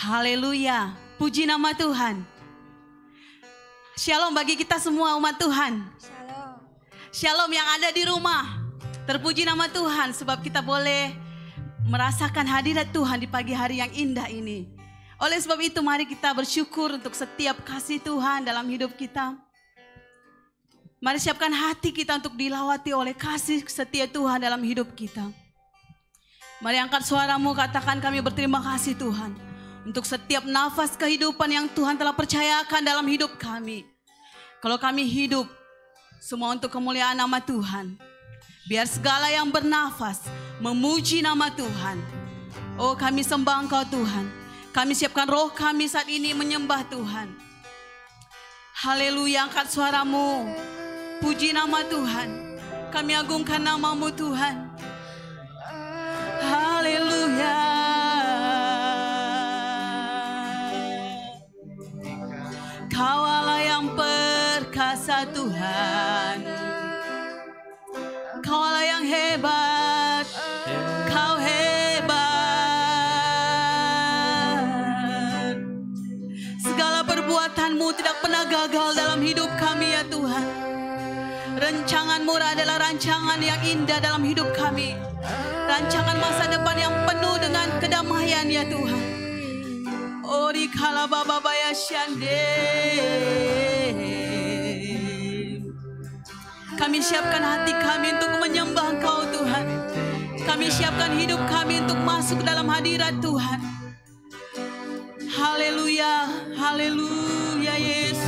Haleluya, puji nama Tuhan. Shalom bagi kita semua umat Tuhan. Shalom. Shalom yang ada di rumah. Terpuji nama Tuhan sebab kita boleh merasakan hadirat Tuhan di pagi hari yang indah ini. Oleh sebab itu mari kita bersyukur untuk setiap kasih Tuhan dalam hidup kita. Mari siapkan hati kita untuk dilawati oleh kasih setia Tuhan dalam hidup kita. Mari angkat suaramu, katakan kami berterima kasih Tuhan. Untuk setiap nafas kehidupan yang Tuhan telah percayakan dalam hidup kami. Kalau kami hidup, semua untuk kemuliaan nama Tuhan. Biar segala yang bernafas memuji nama Tuhan. Oh, kami sembah Engkau Tuhan. Kami siapkan roh kami saat ini menyembah Tuhan. Haleluya, angkat suaramu. Puji nama Tuhan. Kami agungkan namamu Tuhan. Haleluya. Kau Allah yang perkasa Tuhan. Kau Allah yang hebat. Kau hebat. Segala perbuatanmu tidak pernah gagal dalam hidup kami ya Tuhan. Rancanganmu adalah rancangan yang indah dalam hidup kami. Rancangan masa depan yang penuh dengan kedamaian ya Tuhan. Ori kala baba baya shande. Kami siapkan hati kami untuk menyembah Engkau Tuhan. Kami siapkan hidup kami untuk masuk dalam hadirat Tuhan. Haleluya, haleluya Yesus.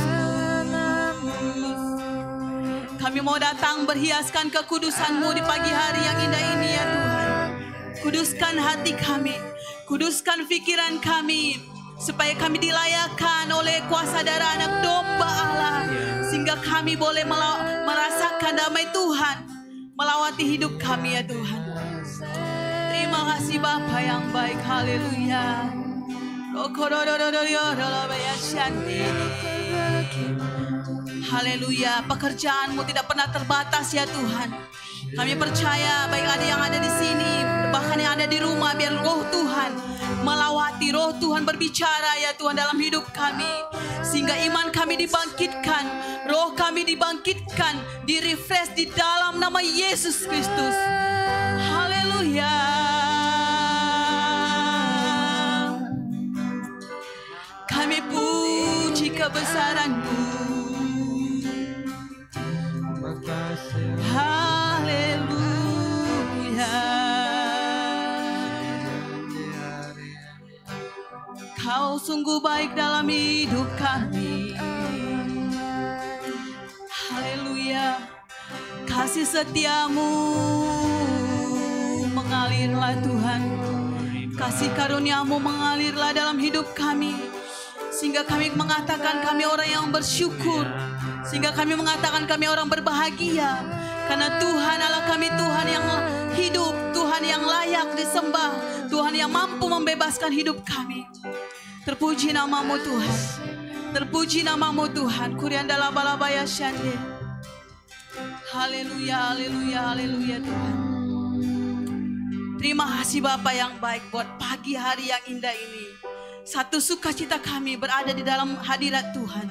Kami mau datang berhiaskan kekudusan-Mu di pagi hari yang indah ini ya Tuhan. Kuduskan hati kami, kuduskan pikiran kami. Supaya kami dilayakkan oleh kuasa darah anak domba Allah. Sehingga kami boleh merasakan damai Tuhan. Melawati hidup kami ya Tuhan. Terima kasih Bapa yang baik. Haleluya. Haleluya. Pekerjaanmu tidak pernah terbatas ya Tuhan. Kami percaya baik ada yang ada di sini, bahkan yang ada di rumah, biar roh Tuhan melawati, roh Tuhan berbicara ya Tuhan dalam hidup kami. Sehingga iman kami dibangkitkan, roh kami dibangkitkan, di-refresh di dalam nama Yesus Kristus. Haleluya. Kami puji kebesaran-Mu. Haleluya. Kau sungguh baik dalam hidup kami. Haleluya. Kasih setiamu mengalirlah Tuhan. Kasih karuniamu mengalirlah dalam hidup kami. Sehingga kami mengatakan kami orang yang bersyukur. Sehingga kami mengatakan kami orang berbahagia. Karena Tuhan Allah kami Tuhan yang hidup. Tuhan yang layak disembah. Tuhan yang mampu membebaskan hidup kami. Terpuji namamu Tuhan. Terpuji namamu Tuhan. Kuriandala balabaya shande. Haleluya, haleluya, haleluya Tuhan. Terima kasih Bapa yang baik buat pagi hari yang indah ini. Satu sukacita kami berada di dalam hadirat Tuhan.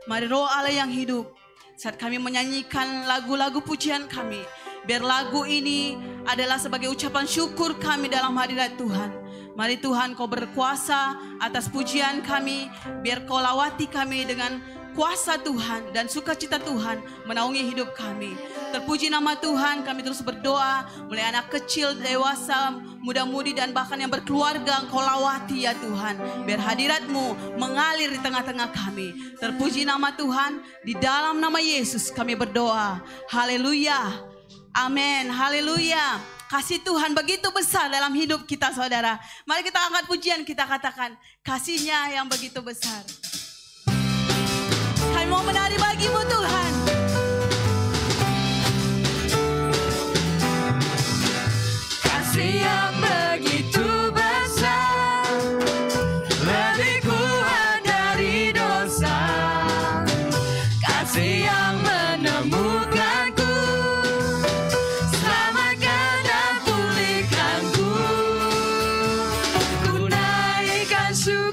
Mari roh Allah yang hidup. Saat kami menyanyikan lagu-lagu pujian kami. Biar lagu ini adalah sebagai ucapan syukur kami dalam hadirat Tuhan. Mari Tuhan Kau berkuasa atas pujian kami. Biar Kau lawati kami dengan kuasa Tuhan dan sukacita Tuhan menaungi hidup kami. Terpuji nama Tuhan, kami terus berdoa. Mulai anak kecil, dewasa, muda-mudi dan bahkan yang berkeluarga Engkau lawati ya Tuhan. Biar hadirat-Mu mengalir di tengah-tengah kami. Terpuji nama Tuhan, di dalam nama Yesus kami berdoa. Haleluya. Amin. Haleluya. Kasih Tuhan begitu besar dalam hidup kita saudara. Mari kita angkat pujian, kita katakan kasih-Nya yang begitu besar. Kami mau menari bagi-Mu Tuhan. Kasih yang begitu besar, lebih kuat dari dosa. Kasih yang menemukanku, selamatkan dan pulihkanku. Ku naikkan syukur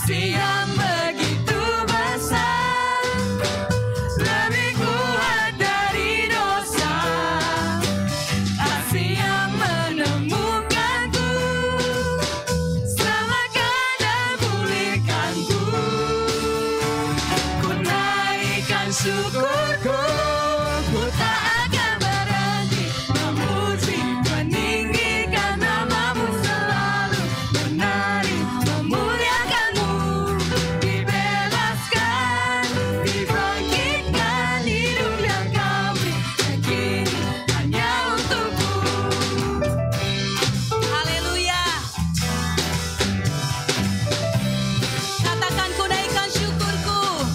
kasih yang begitu besar, lebih kuat dari dosa, kasih yang menemukanku, selamatkan dan pulihkanku. Ku naikkan syukurku, ku tak akan berhenti memuji, meninggikan namamu selalu, menari, memuliakanmu, dibebaskan, dibangkitkan, hidup yang kau berikan kini hanya untukmu. Haleluya. Katakan ku naikkan syukurku.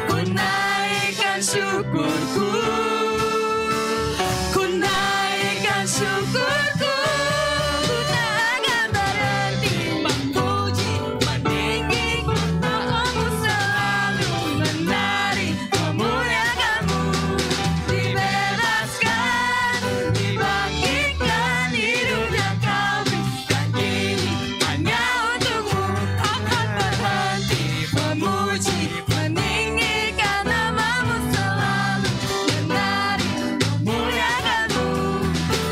Ku naikkan syukurku, ku naikkan syukurku, ku tak akan berhenti memuji, meninggikan namamu selalu, menari, memuliakanmu, dibebaskan, dibangkitkan, hidup yang kau berikan kini hanya untukmu. Akan berhenti memuji, meninggikan namamu selalu, menari, memuliakanmu,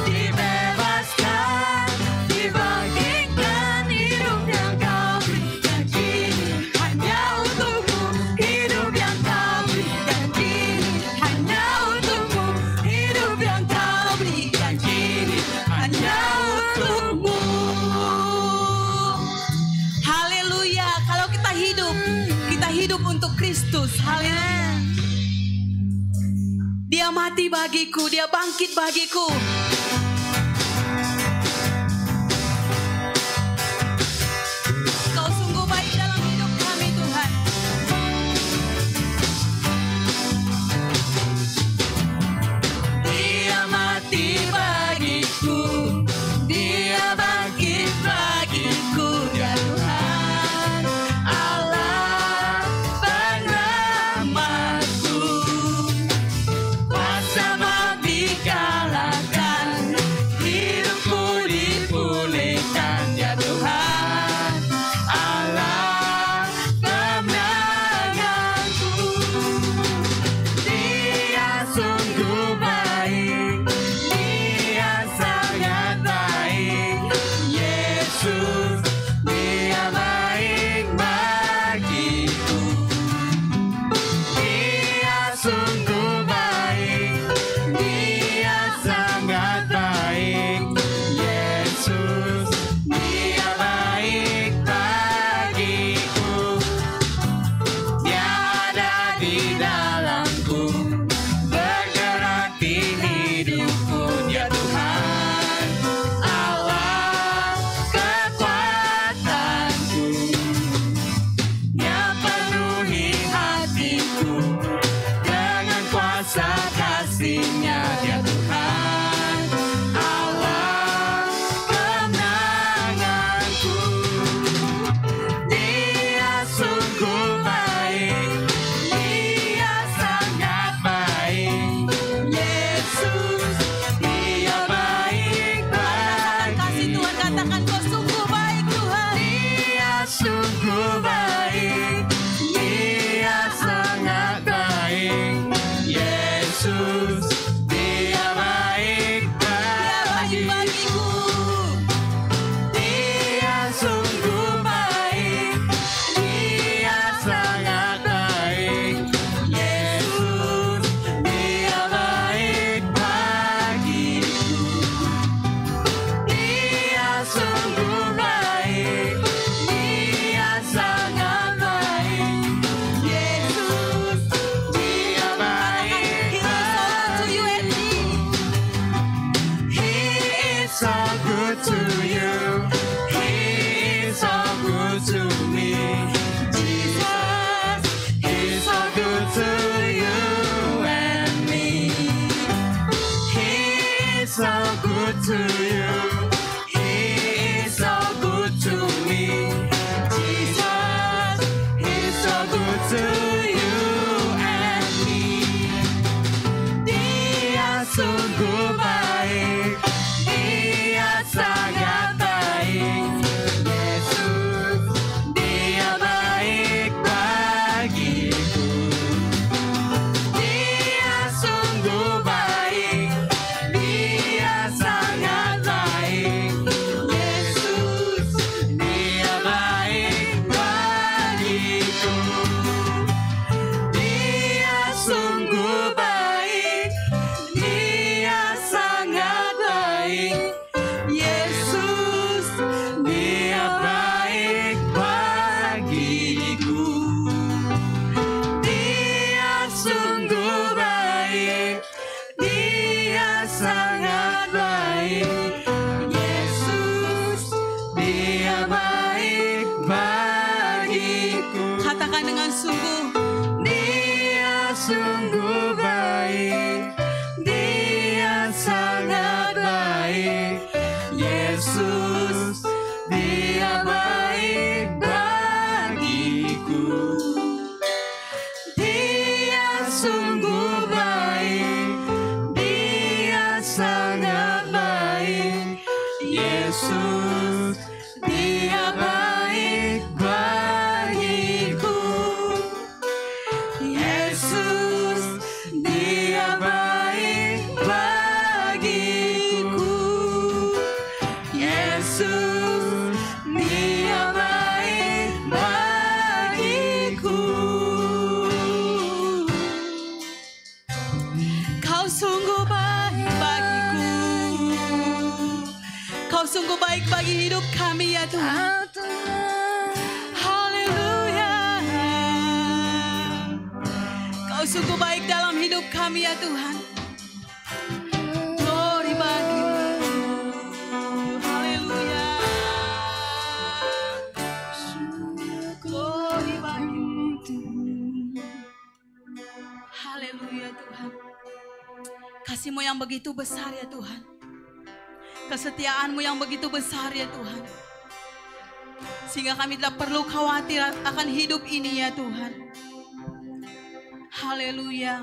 dibebaskan, dibangkitkan, hidup yang kau berikan kini hanya untukmu, hidup yang kau berikan kini hanya untukmu, hidup yang kau berikan kini hanya untukmu. Haleluya. Kalau kita hidup untuk Kristus. Haleluya. Dia mati bagiku, dia bangkit bagiku. Kau sungguh baik dalam hidup kami, Tuhan. Dia mati bagiku, dia bangkit bagiku, ya Tuhan Allah penyelamatku. Kuasa maut dikalahkan, sungguh baik dalam hidup kami ya Tuhan. Glory bagi-Mu. Haleluya. Glory bagi-Mu. Haleluya Tuhan. Kasih-Mu yang begitu besar ya Tuhan. Kesetiaan-Mu yang begitu besar ya Tuhan. Sehingga kami tidak perlu khawatir akan hidup ini ya Tuhan. Haleluya.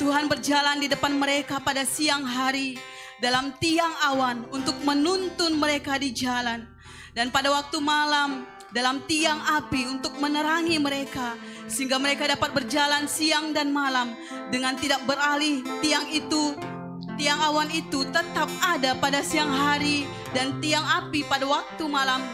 Tuhan berjalan di depan mereka pada siang hari dalam tiang awan untuk menuntun mereka di jalan. Dan pada waktu malam dalam tiang api untuk menerangi mereka. Sehingga mereka dapat berjalan siang dan malam dengan tidak beralih. Tiang awan itu tetap ada pada siang hari dan tiang api pada waktu malam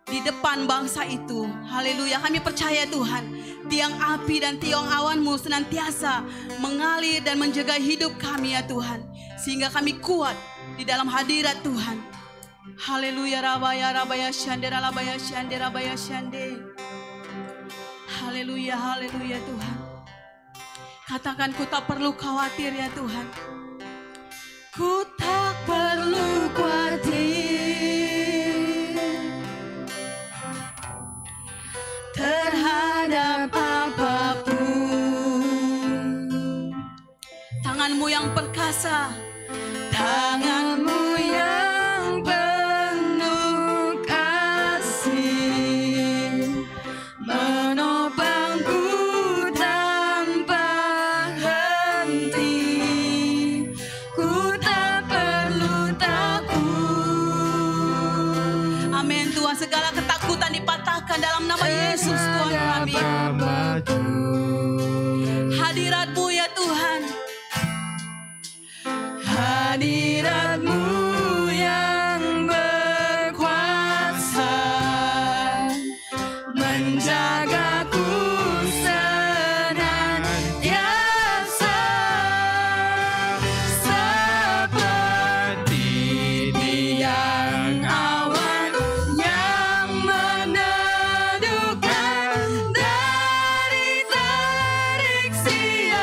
di depan bangsa itu. Haleluya, kami percaya Tuhan, tiang api dan tiang awan-Mu senantiasa mengalir dan menjaga hidup kami ya Tuhan. Sehingga kami kuat di dalam hadirat Tuhan. Haleluya, rabaya shande, rabaya shande, rabaya shande. Haleluya, haleluya Tuhan. Katakan, ku tak perlu khawatir ya Tuhan. Ku tak perlu khawatir terhadap apapun. Tangan-Mu yang perkasa, tangan-Mu yang penuh kasih menopangku tanpa henti. Ku tak perlu takut. Amin Tuhan, segala ketakutan dipatahkan dalam nama Yesus Tuhan kami. Hadirat-Mu ya Tuhan. Hadirat-Mu yang berkuasa menjagaku senantiasa seperti tiang awan yang meneduhkan dari terik siang.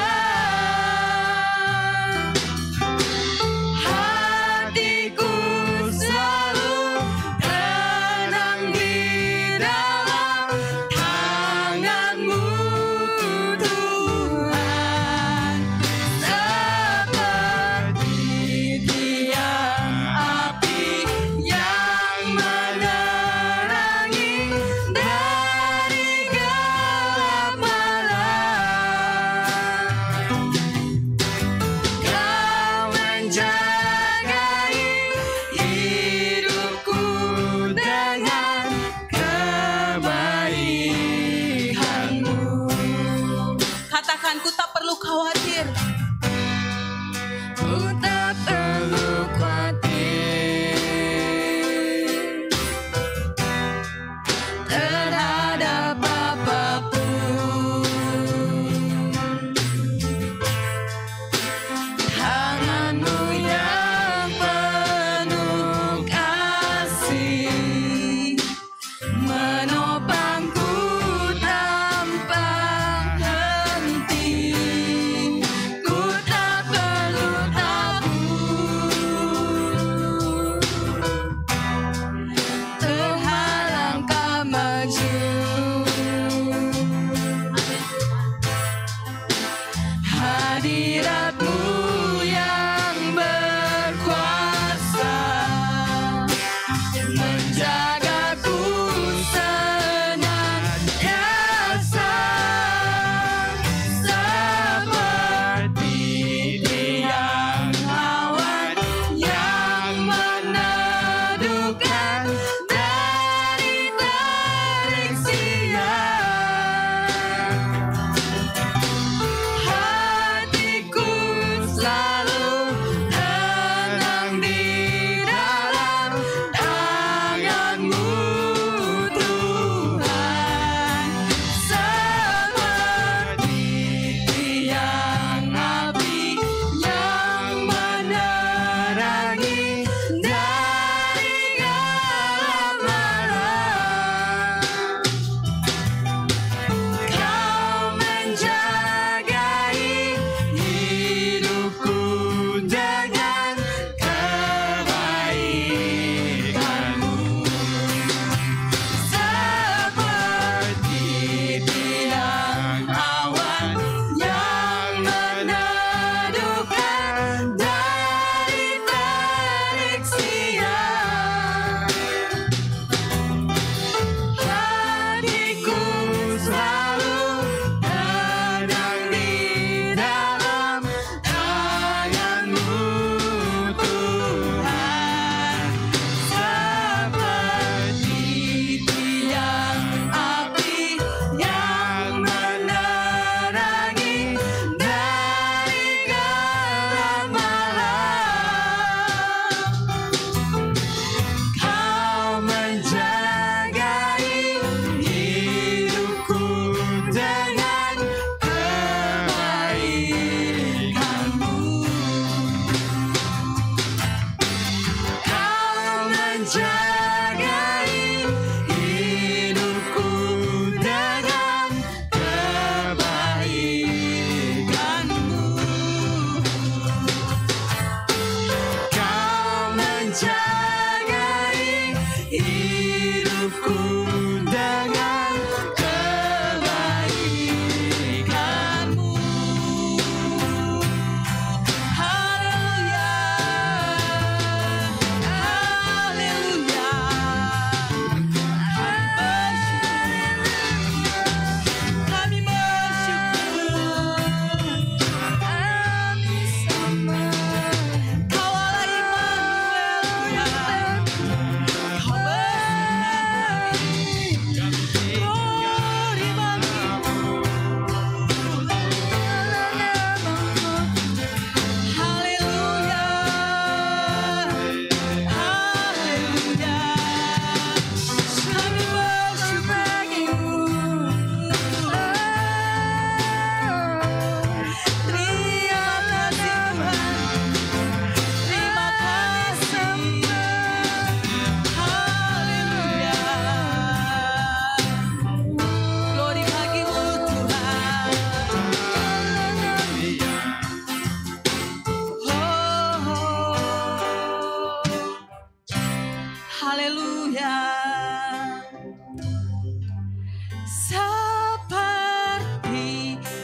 seperti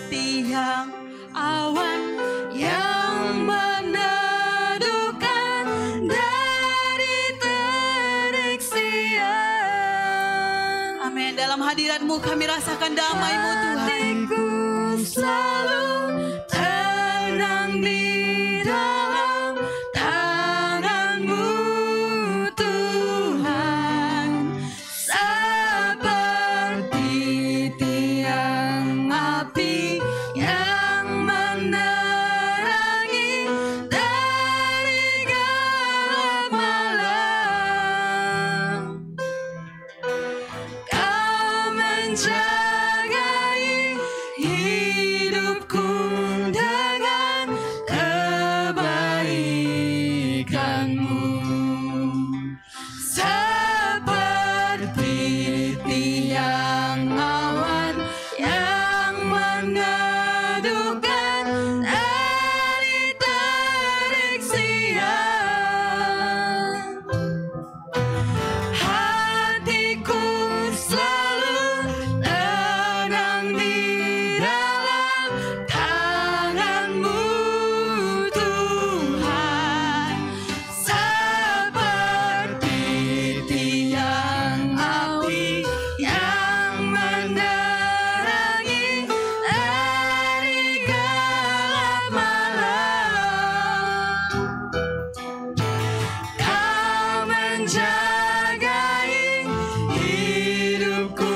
tiang awan yang meneduhkan dari terik siang. Amin. Dalam hadirat-Mu kami rasakan damai-Mu Tuhan. Hatiku selalu tenang di dalam tangan-Mu Tuhan, seperti tiang api yang menerangi dari gelap malam. Kau menjagai hidupku dengan kebaikan-Mu, seperti tiang awan yang meneduhkan dari terik siang. Hatiku selalu tenang di dalam tangan-Mu Tuhan, seperti tiang api yang menerangi dari gelap malam. Kau menjagai hidupku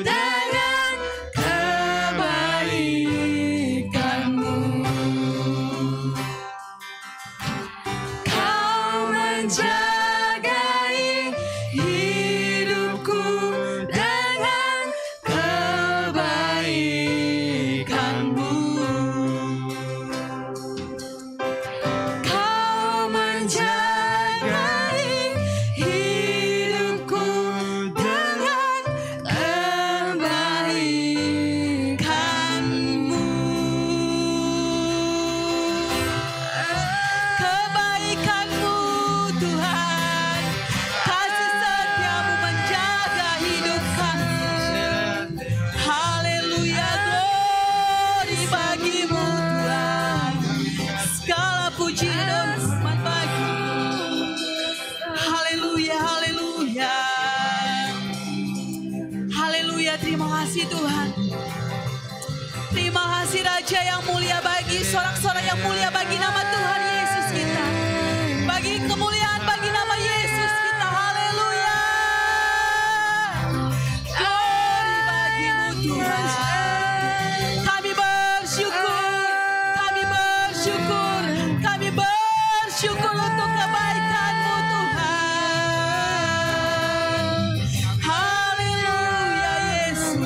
dengan kebaikan-Mu. Kau menjagai hidupku dengan kebaikan-Mu. Kau menjagai hidupku dengan kebaikan-Mu. Kebaikan-Mu Tuhan, kasih setia-Mu menjaga hidup kami. Haleluya, glory bagi-Mu Tuhan, segala puji dan hormat bagi-Mu. Haleluya, haleluya, haleluya. Terima kasih Tuhan. Terima kasih Raja yang mulia, bagi sorak-sorak yang mulia bagi nama Tuhan Yesus kita, bagi kemuliaan bagi nama Yesus kita. Haleluya, glory bagi-Mu Tuhan. Kami bersyukur, kami bersyukur, kami bersyukur untuk kebaikan-Mu Tuhan. Haleluya Yesus,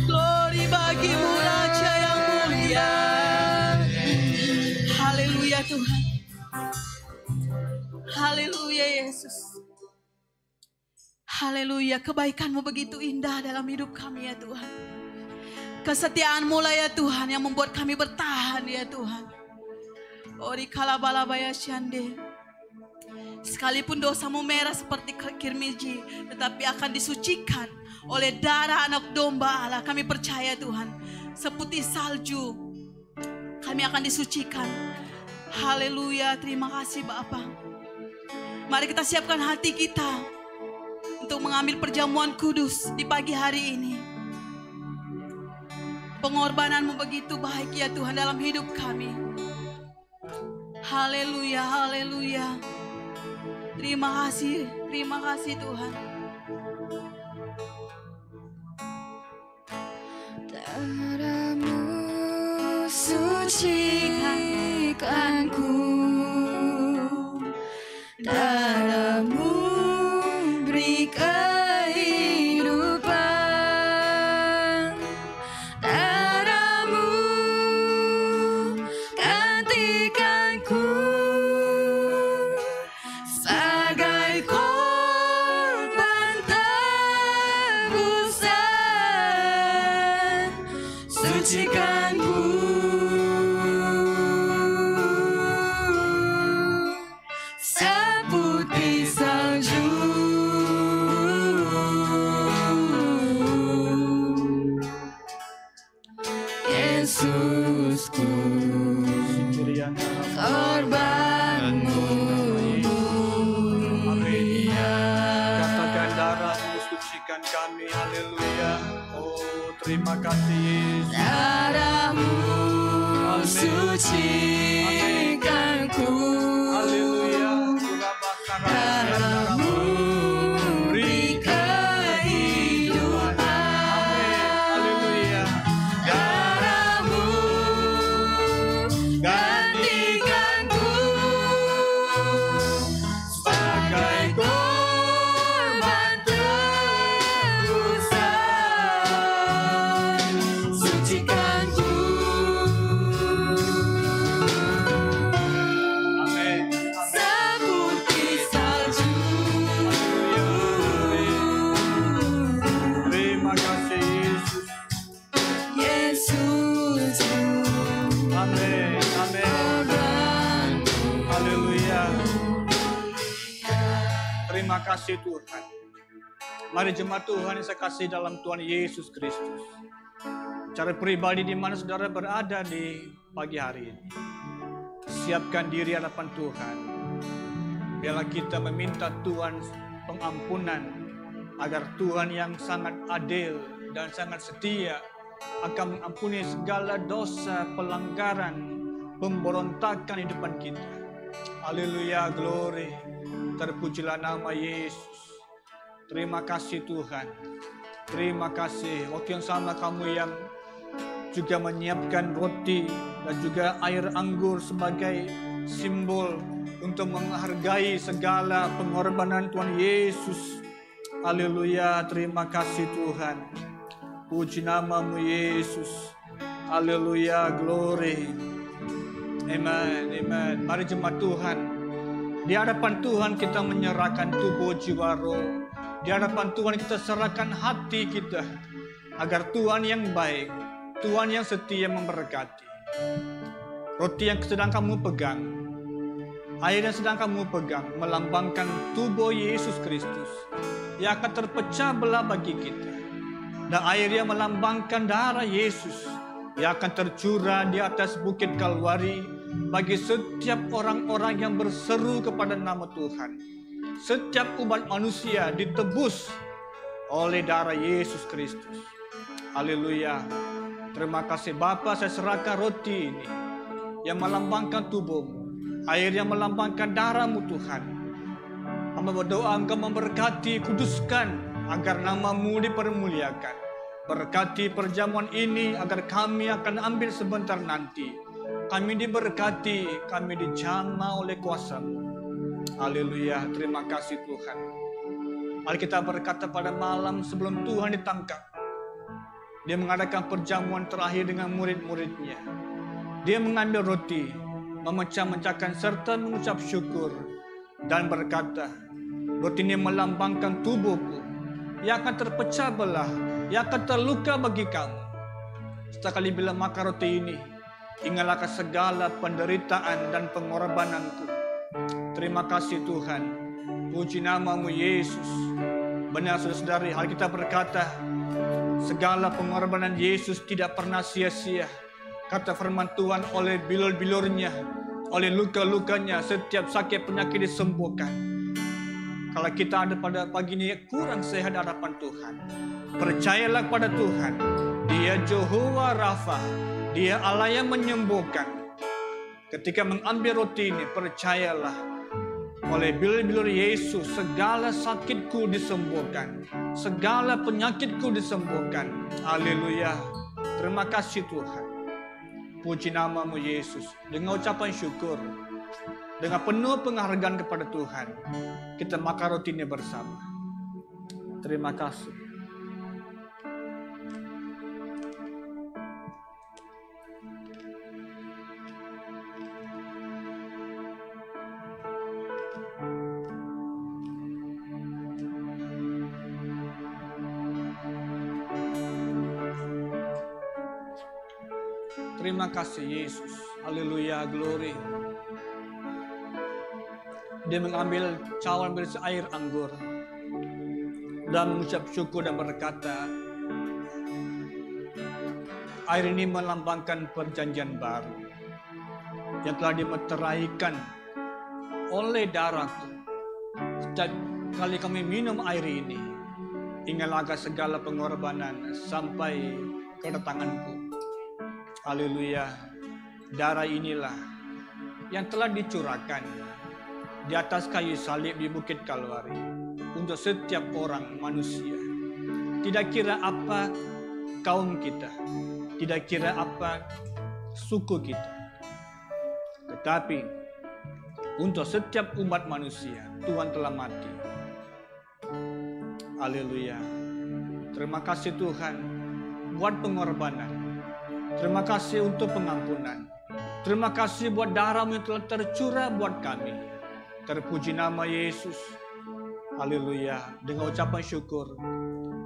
glory bagi-Mu Raja yang mulia. Haleluya Tuhan. Haleluya Yesus. Haleluya, kebaikan-Mu begitu indah dalam hidup kami ya Tuhan. Kesetiaan-Mu lah ya Tuhan yang membuat kami bertahan ya Tuhan. Ori kalabalabaya syande. Sekalipun dosamu merah seperti kirmiji, tetapi akan disucikan oleh darah anak domba Allah. Kami percaya Tuhan, seputih salju kami akan disucikan. Haleluya, terima kasih Bapa. Mari kita siapkan hati kita untuk mengambil perjamuan kudus di pagi hari ini. Pengorbanan-Mu begitu baik ya Tuhan dalam hidup kami. Haleluya, haleluya. Terima kasih Tuhan. Darah-Mu sucikanku, darah-Mu beri kehidupan, darah-Mu gantikanku sebagai korban tebusan. Sucikanku seputih salju. menyelamatkan kami. Haleluya. Oh, terima kasih Yesus. Darah-Mu sucikanku. Haleluya. Darah-Mu beri kehidupan. Haleluya. Darah-Mu gantikanku sebagai korban tebusan. Sucikanku. Amin. Seperti salju. Terima kasih Yesus. Yesus, Amin. Amin. korbanku. Haleluya. Terima kasih Tuhan. Mari jemaat Tuhan yang saya kasih dalam Tuhan Yesus Kristus. Cara pribadi di mana saudara berada di pagi hari ini. Siapkan diri hadapan Tuhan. Biarlah kita meminta Tuhan pengampunan agar Tuhan yang sangat adil dan sangat setia akan mengampuni segala dosa, pelanggaran, pemberontakan di depan kita. Haleluya, glory. Terpujilah nama Yesus. Terima kasih Tuhan. Terima kasih. Waktu yang sama kamu yang juga menyiapkan roti dan juga air anggur sebagai simbol untuk menghargai segala pengorbanan Tuhan Yesus. Haleluya, terima kasih Tuhan. Puji namamu Yesus. Haleluya, glory. Amen, amen. Mari jemaat Tuhan. Di hadapan Tuhan kita menyerahkan tubuh, jiwa, roh. Di hadapan Tuhan kita serahkan hati kita. Agar Tuhan yang baik, Tuhan yang setia memberkati. Roti yang sedang kamu pegang, air yang sedang kamu pegang melambangkan tubuh Yesus Kristus yang akan terpecah belah bagi kita. Dan air yang melambangkan darah Yesus yang akan tercurah di atas bukit Kalwari bagi setiap orang-orang yang berseru kepada nama Tuhan. Setiap umat manusia ditebus oleh darah Yesus Kristus. Haleluya. Terima kasih Bapa, saya serahkan roti ini yang melambangkan tubuh-Mu, air yang melambangkan darah-Mu Tuhan. Hamba berdoa Engkau memberkati, kuduskan agar nama-Mu dipermuliakan. Berkati perjamuan ini agar kami akan ambil sebentar nanti. Kami diberkati, kami dijamah oleh kuasa-Mu. Haleluya, terima kasih Tuhan. Mari kita berkata pada malam sebelum Tuhan ditangkap. Dia mengadakan perjamuan terakhir dengan murid-muridnya. Dia mengambil roti, memecah-mecahkan serta mengucap syukur dan berkata, roti ini melambangkan tubuhku yang akan terpecah belah, yang akan terluka bagi kamu. Setekali bila makan roti ini, ingatlah segala penderitaan dan pengorbananku. Terima kasih Tuhan. Puji namamu Yesus. Benar saudara-saudari, hal kita berkata, segala pengorbanan Yesus tidak pernah sia-sia. Kata firman Tuhan, oleh bilur-bilurnya, oleh luka-lukanya, setiap sakit penyakit disembuhkan. Kalau kita ada pada pagi ini kurang sehat di hadapan Tuhan, percayalah pada Tuhan. Dia Jehovah Rafa, Dia Allah yang menyembuhkan. Ketika mengambil roti ini, percayalah, oleh bilur-bilur Yesus, segala sakitku disembuhkan. Segala penyakitku disembuhkan. Haleluya. Terima kasih Tuhan. Puji namamu Yesus. Dengan ucapan syukur, dengan penuh penghargaan kepada Tuhan, kita makan roti ini bersama. Terima kasih. Terima kasih Yesus. Haleluya, glory. Dia mengambil cawan berisi air anggur dan mengucap syukur dan berkata, air ini melambangkan perjanjian baru yang telah dimeteraikan oleh darahku. Setiap kali kami minum air ini, Ingatlah akan segala pengorbanan sampai kedatanganku. Haleluya. Darah inilah yang telah dicurahkan di atas kayu salib di Bukit Kalvari untuk setiap orang manusia. Tidak kira apa kaum kita, tidak kira apa suku kita, tetapi untuk setiap umat manusia Tuhan telah mati. Haleluya. Terima kasih Tuhan buat pengorbanan. Terima kasih untuk pengampunan. Terima kasih buat darah-Mu yang telah tercurah buat kami. Terpuji nama Yesus. Haleluya. Dengan ucapan syukur,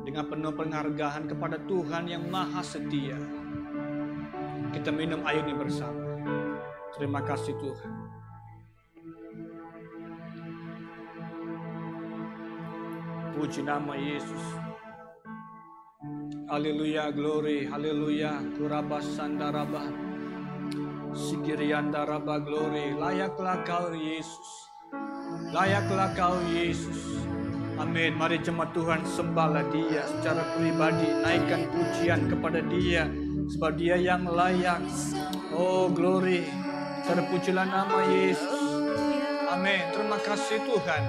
dengan penuh penghargaan kepada Tuhan yang Maha Setia, kita minum air ini bersama. Terima kasih Tuhan. Puji nama Yesus. Haleluya, glory, haleluya. Kurabas sandarabah. Sikiriandarabah, glory. Layaklah Kau Yesus. Layaklah Kau Yesus. Amin. Mari jemaat Tuhan sembahlah Dia secara pribadi. Naikkan pujian kepada Dia. Sebab Dia yang layak. Oh, glory. Terpujilah nama Yesus. Amin. Terima kasih Tuhan.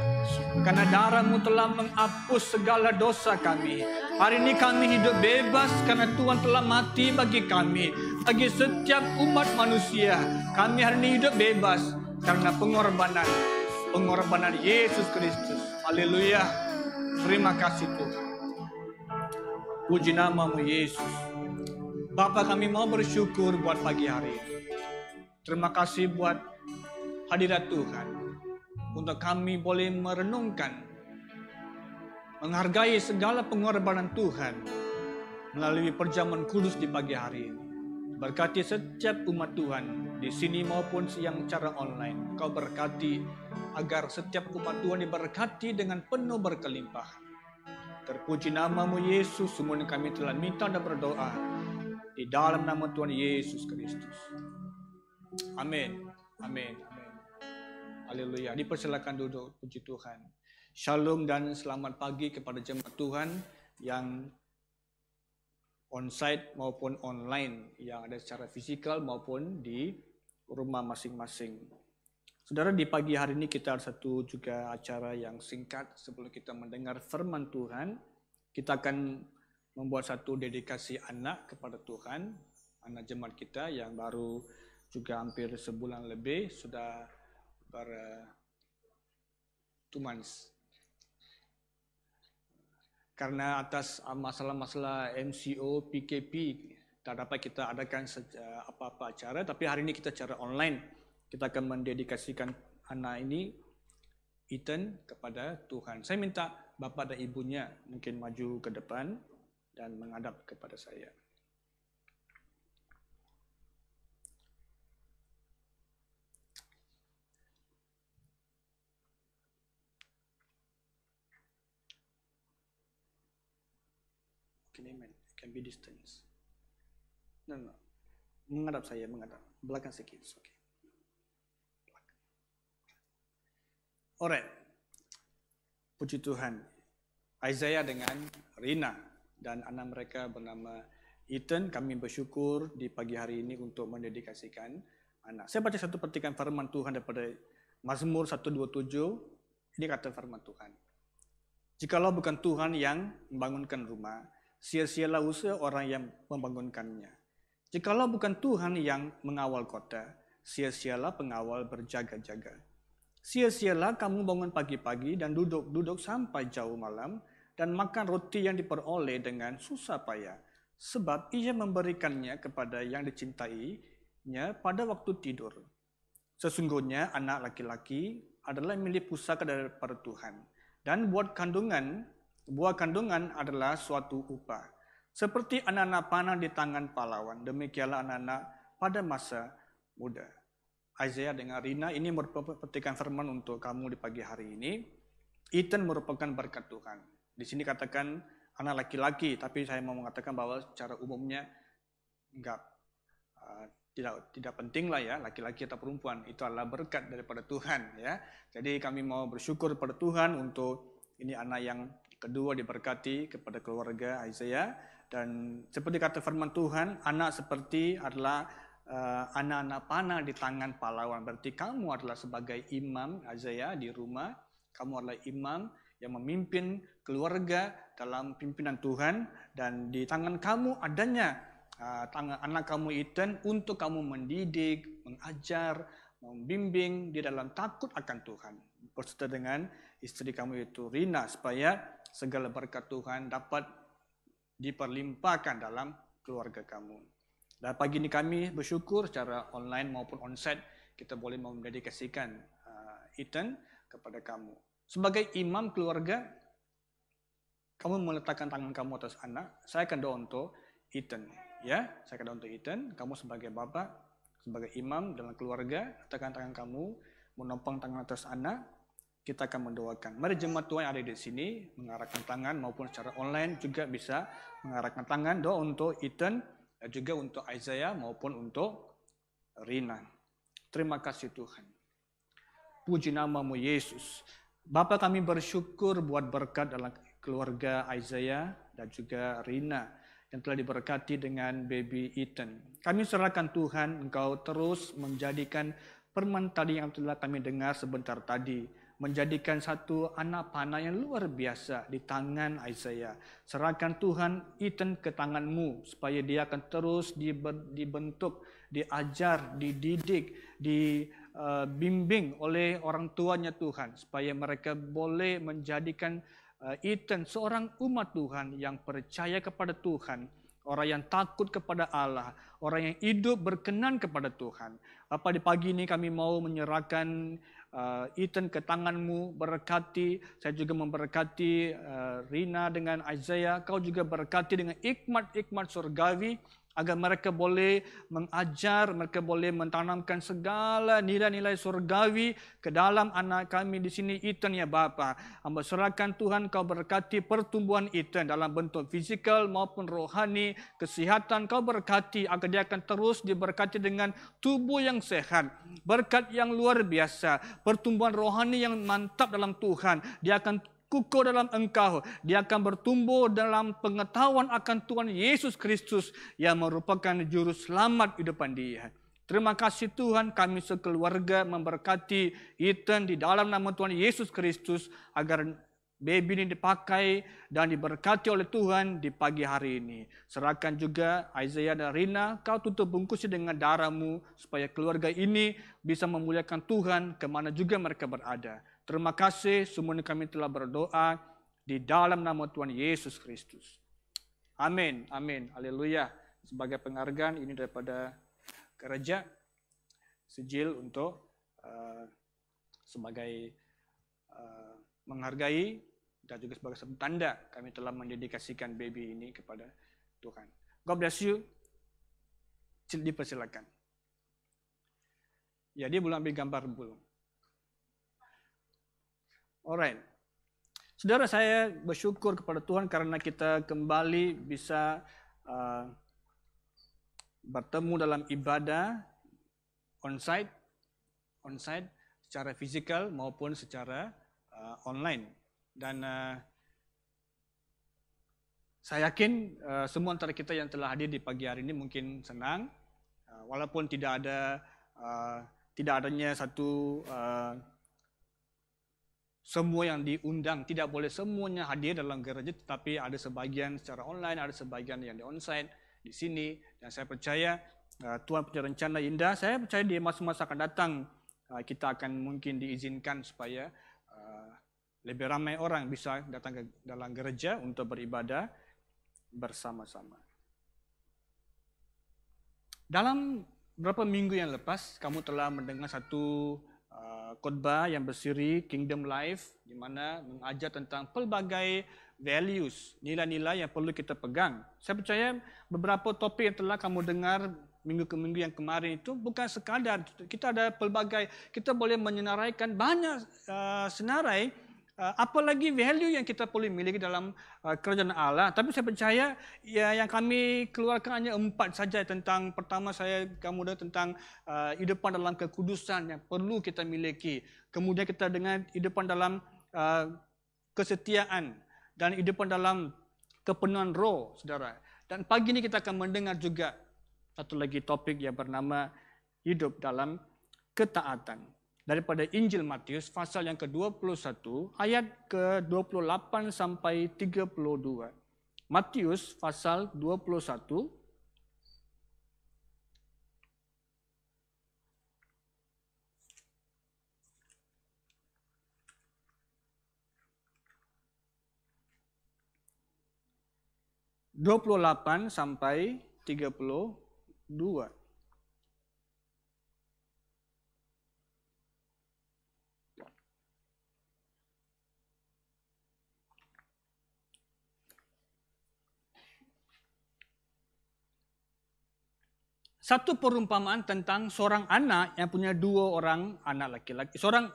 Karena darah-Mu telah menghapus segala dosa kami. Hari ini kami hidup bebas karena Tuhan telah mati bagi kami. Bagi setiap umat manusia. Kami hari ini hidup bebas karena pengorbanan Yesus Kristus. Haleluya. Terima kasih Tuhan. Puji nama-Mu Yesus. Bapa, kami mau bersyukur buat pagi hari ini. Terima kasih buat hadirat Tuhan. Untuk kami boleh merenungkan, menghargai segala pengorbanan Tuhan melalui perjamuan kudus di pagi hari ini. Berkati setiap umat Tuhan di sini maupun yang secara online. Kau berkati agar setiap umat Tuhan diberkati dengan penuh berkelimpahan. Terpuji nama-Mu Yesus, semua yang kami telah minta dan berdoa di dalam nama Tuhan Yesus Kristus. Amin. Amin. Haleluya. Dipersilakan duduk, puji Tuhan. Shalom dan selamat pagi kepada jemaat Tuhan yang onsite maupun online, yang ada secara fisikal maupun di rumah masing-masing. Saudara, di pagi hari ini kita ada satu juga acara yang singkat. Sebelum kita mendengar firman Tuhan, kita akan membuat satu dedikasi anak kepada Tuhan. Anak jemaat kita yang baru juga hampir sebulan lebih sudah 2 months. Karena atas masalah-masalah MCO, PKP, tak dapat kita adakan apa-apa acara, tapi hari ini kita secara online, kita akan mendedikasikan anak ini, Ethan, kepada Tuhan. Saya minta Bapak dan Ibunya mungkin maju ke depan dan menghadap kepada saya. Amen. It can be distance. No. Menghadap saya, menghadap. Belakang sedikit. Okay. Alright. Puji Tuhan. Isaiah dengan Rina dan anak mereka bernama Ethan. Kami bersyukur di pagi hari ini untuk mendedikasikan anak. Saya baca satu petikan firman Tuhan daripada Mazmur 127. Ini kata firman Tuhan. Jikalau bukan Tuhan yang membangunkan rumah, sia-sialah usaha orang yang membangunkannya. Jikalau bukan Tuhan yang mengawal kota, sia-sialah pengawal berjaga-jaga. Sia-sialah kamu bangun pagi-pagi dan duduk-duduk sampai jauh malam dan makan roti yang diperoleh dengan susah payah, sebab Ia memberikannya kepada yang dicintainya pada waktu tidur. Sesungguhnya anak laki-laki adalah milik pusaka daripada Tuhan, dan buah kandungan adalah suatu upah. Seperti anak-anak panah di tangan pahlawan, demikianlah anak-anak pada masa muda. Isaiah dengan Rina, ini merupakan petikan firman untuk kamu di pagi hari ini. Ethan merupakan berkat Tuhan. Di sini katakan anak laki-laki, tapi saya mau mengatakan bahwa secara umumnya tidak penting lah ya, laki-laki atau perempuan, itu adalah berkat daripada Tuhan ya. Jadi kami mau bersyukur kepada Tuhan untuk ini anak yang Kedua, diberkati kepada keluarga Isaiah. Dan seperti kata firman Tuhan, anak seperti adalah anak-anak panah di tangan pahlawan. Berarti kamu adalah sebagai imam Isaiah di rumah. Kamu adalah imam yang memimpin keluarga dalam pimpinan Tuhan. Dan di tangan kamu adanya tangan anak kamu Ethan untuk kamu mendidik, mengajar, membimbing di dalam takut akan Tuhan. Berserta dengan istri kamu itu Rina, supaya segala berkat Tuhan dapat diperlimpahkan dalam keluarga kamu. Dan pagi ini kami bersyukur secara online maupun onsite kita boleh mendedikasikan Ethan kepada kamu. Sebagai imam keluarga, kamu meletakkan tangan kamu atas anak. Saya akan doa untuk Ethan. Ya, saya akan doa untuk Ethan. Kamu sebagai bapa, sebagai imam dalam keluarga, letakkan tangan kamu, menopang tangan atas anak. Kita akan mendoakan. Mari jemaat Tuhan yang ada di sini mengarahkan tangan maupun secara online juga bisa mengarahkan tangan, doa untuk Ethan dan juga untuk Isaiah maupun untuk Rina. Terima kasih Tuhan. Puji nama-Mu Yesus. Bapa, kami bersyukur buat berkat dalam keluarga Isaiah dan juga Rina yang telah diberkati dengan baby Ethan. Kami serahkan Tuhan, Engkau terus menjadikan firman tadi yang telah kami dengar sebentar tadi, menjadikan satu anak panah yang luar biasa di tangan Isaiah. Serahkan Tuhan Ethan ke tangan-Mu supaya dia akan terus dibentuk, diajar, dididik, dibimbing oleh orang tuanya Tuhan, supaya mereka boleh menjadikan Ethan seorang umat Tuhan yang percaya kepada Tuhan, orang yang takut kepada Allah, orang yang hidup berkenan kepada Tuhan. Bapa, di pagi ini kami mau menyerahkan Ethan ke tangan-Mu, berkati. Saya juga memberkati Rina dengan Isaiah. Kau juga berkati dengan hikmat-hikmat surgawi, agar mereka boleh mengajar, mereka boleh mentanamkan segala nilai-nilai surgawi ke dalam anak kami di sini Ethan ya Bapa. Hamba serahkan Tuhan, Kau berkati pertumbuhan Ethan dalam bentuk fizikal maupun rohani, kesihatan Kau berkati agar dia akan terus diberkati dengan tubuh yang sehat, berkat yang luar biasa, pertumbuhan rohani yang mantap dalam Tuhan. Dia akan kukuh dalam Engkau. Dia akan bertumbuh dalam pengetahuan akan Tuhan Yesus Kristus yang merupakan juru selamat hidupan dia. Terima kasih Tuhan, kami sekeluarga memberkati Ethan di dalam nama Tuhan Yesus Kristus agar baby ini dipakai dan diberkati oleh Tuhan di pagi hari ini. Serahkan juga Isaiah dan Rina, Kau tutup bungkusi dengan darah-Mu supaya keluarga ini bisa memuliakan Tuhan kemana juga mereka berada. Terima kasih, semuanya kami telah berdoa di dalam nama Tuhan Yesus Kristus. Amin, amin, haleluya. Sebagai penghargaan ini daripada gereja, sijil untuk sebagai menghargai dan juga sebagai sebuah tanda kami telah mendedikasikan baby ini kepada Tuhan. God bless you. Dipersilakan. Ya, dia belum ambil gambar belum. Alright. Saudara, saya bersyukur kepada Tuhan karena kita kembali bisa bertemu dalam ibadah onsite secara fisikal maupun secara online. Dan saya yakin semua antara kita yang telah hadir di pagi hari ini mungkin senang, walaupun tidak adanya satu semua yang diundang, tidak boleh semuanya hadir dalam gereja, tetapi ada sebagian secara online, ada sebagian yang di onsite di sini. Dan saya percaya Tuhan punya rencana indah. Saya percaya di masa-masa akan datang kita akan mungkin diizinkan supaya lebih ramai orang bisa datang ke dalam gereja untuk beribadah bersama-sama. Dalam beberapa minggu yang lepas, kamu telah mendengar satu khotbah yang bersiri Kingdom Life, di mana mengajar tentang pelbagai values, nilai-nilai yang perlu kita pegang. Saya percaya beberapa topik yang telah kamu dengar minggu ke minggu yang kemarin itu bukan sekadar kita ada pelbagai, kita boleh menyenaraikan banyak senarai, apalagi value yang kita boleh miliki dalam kerajaan Allah. Tapi saya percaya ya, yang kami keluarkan hanya 4 saja. Tentang pertama kamu dengar tentang hidupan dalam kekudusan yang perlu kita miliki. Kemudian kita dengan hidupan dalam kesetiaan dan hidup dalam kepenuhan roh, saudara. Dan pagi ini kita akan mendengar juga satu lagi topik yang bernama hidup dalam ketaatan. Daripada Injil Matius pasal yang ke-21 ayat ke-28 sampai 32. Matius pasal 21 28 sampai 32. Satu perumpamaan tentang seorang anak yang punya dua orang anak laki-laki. Seorang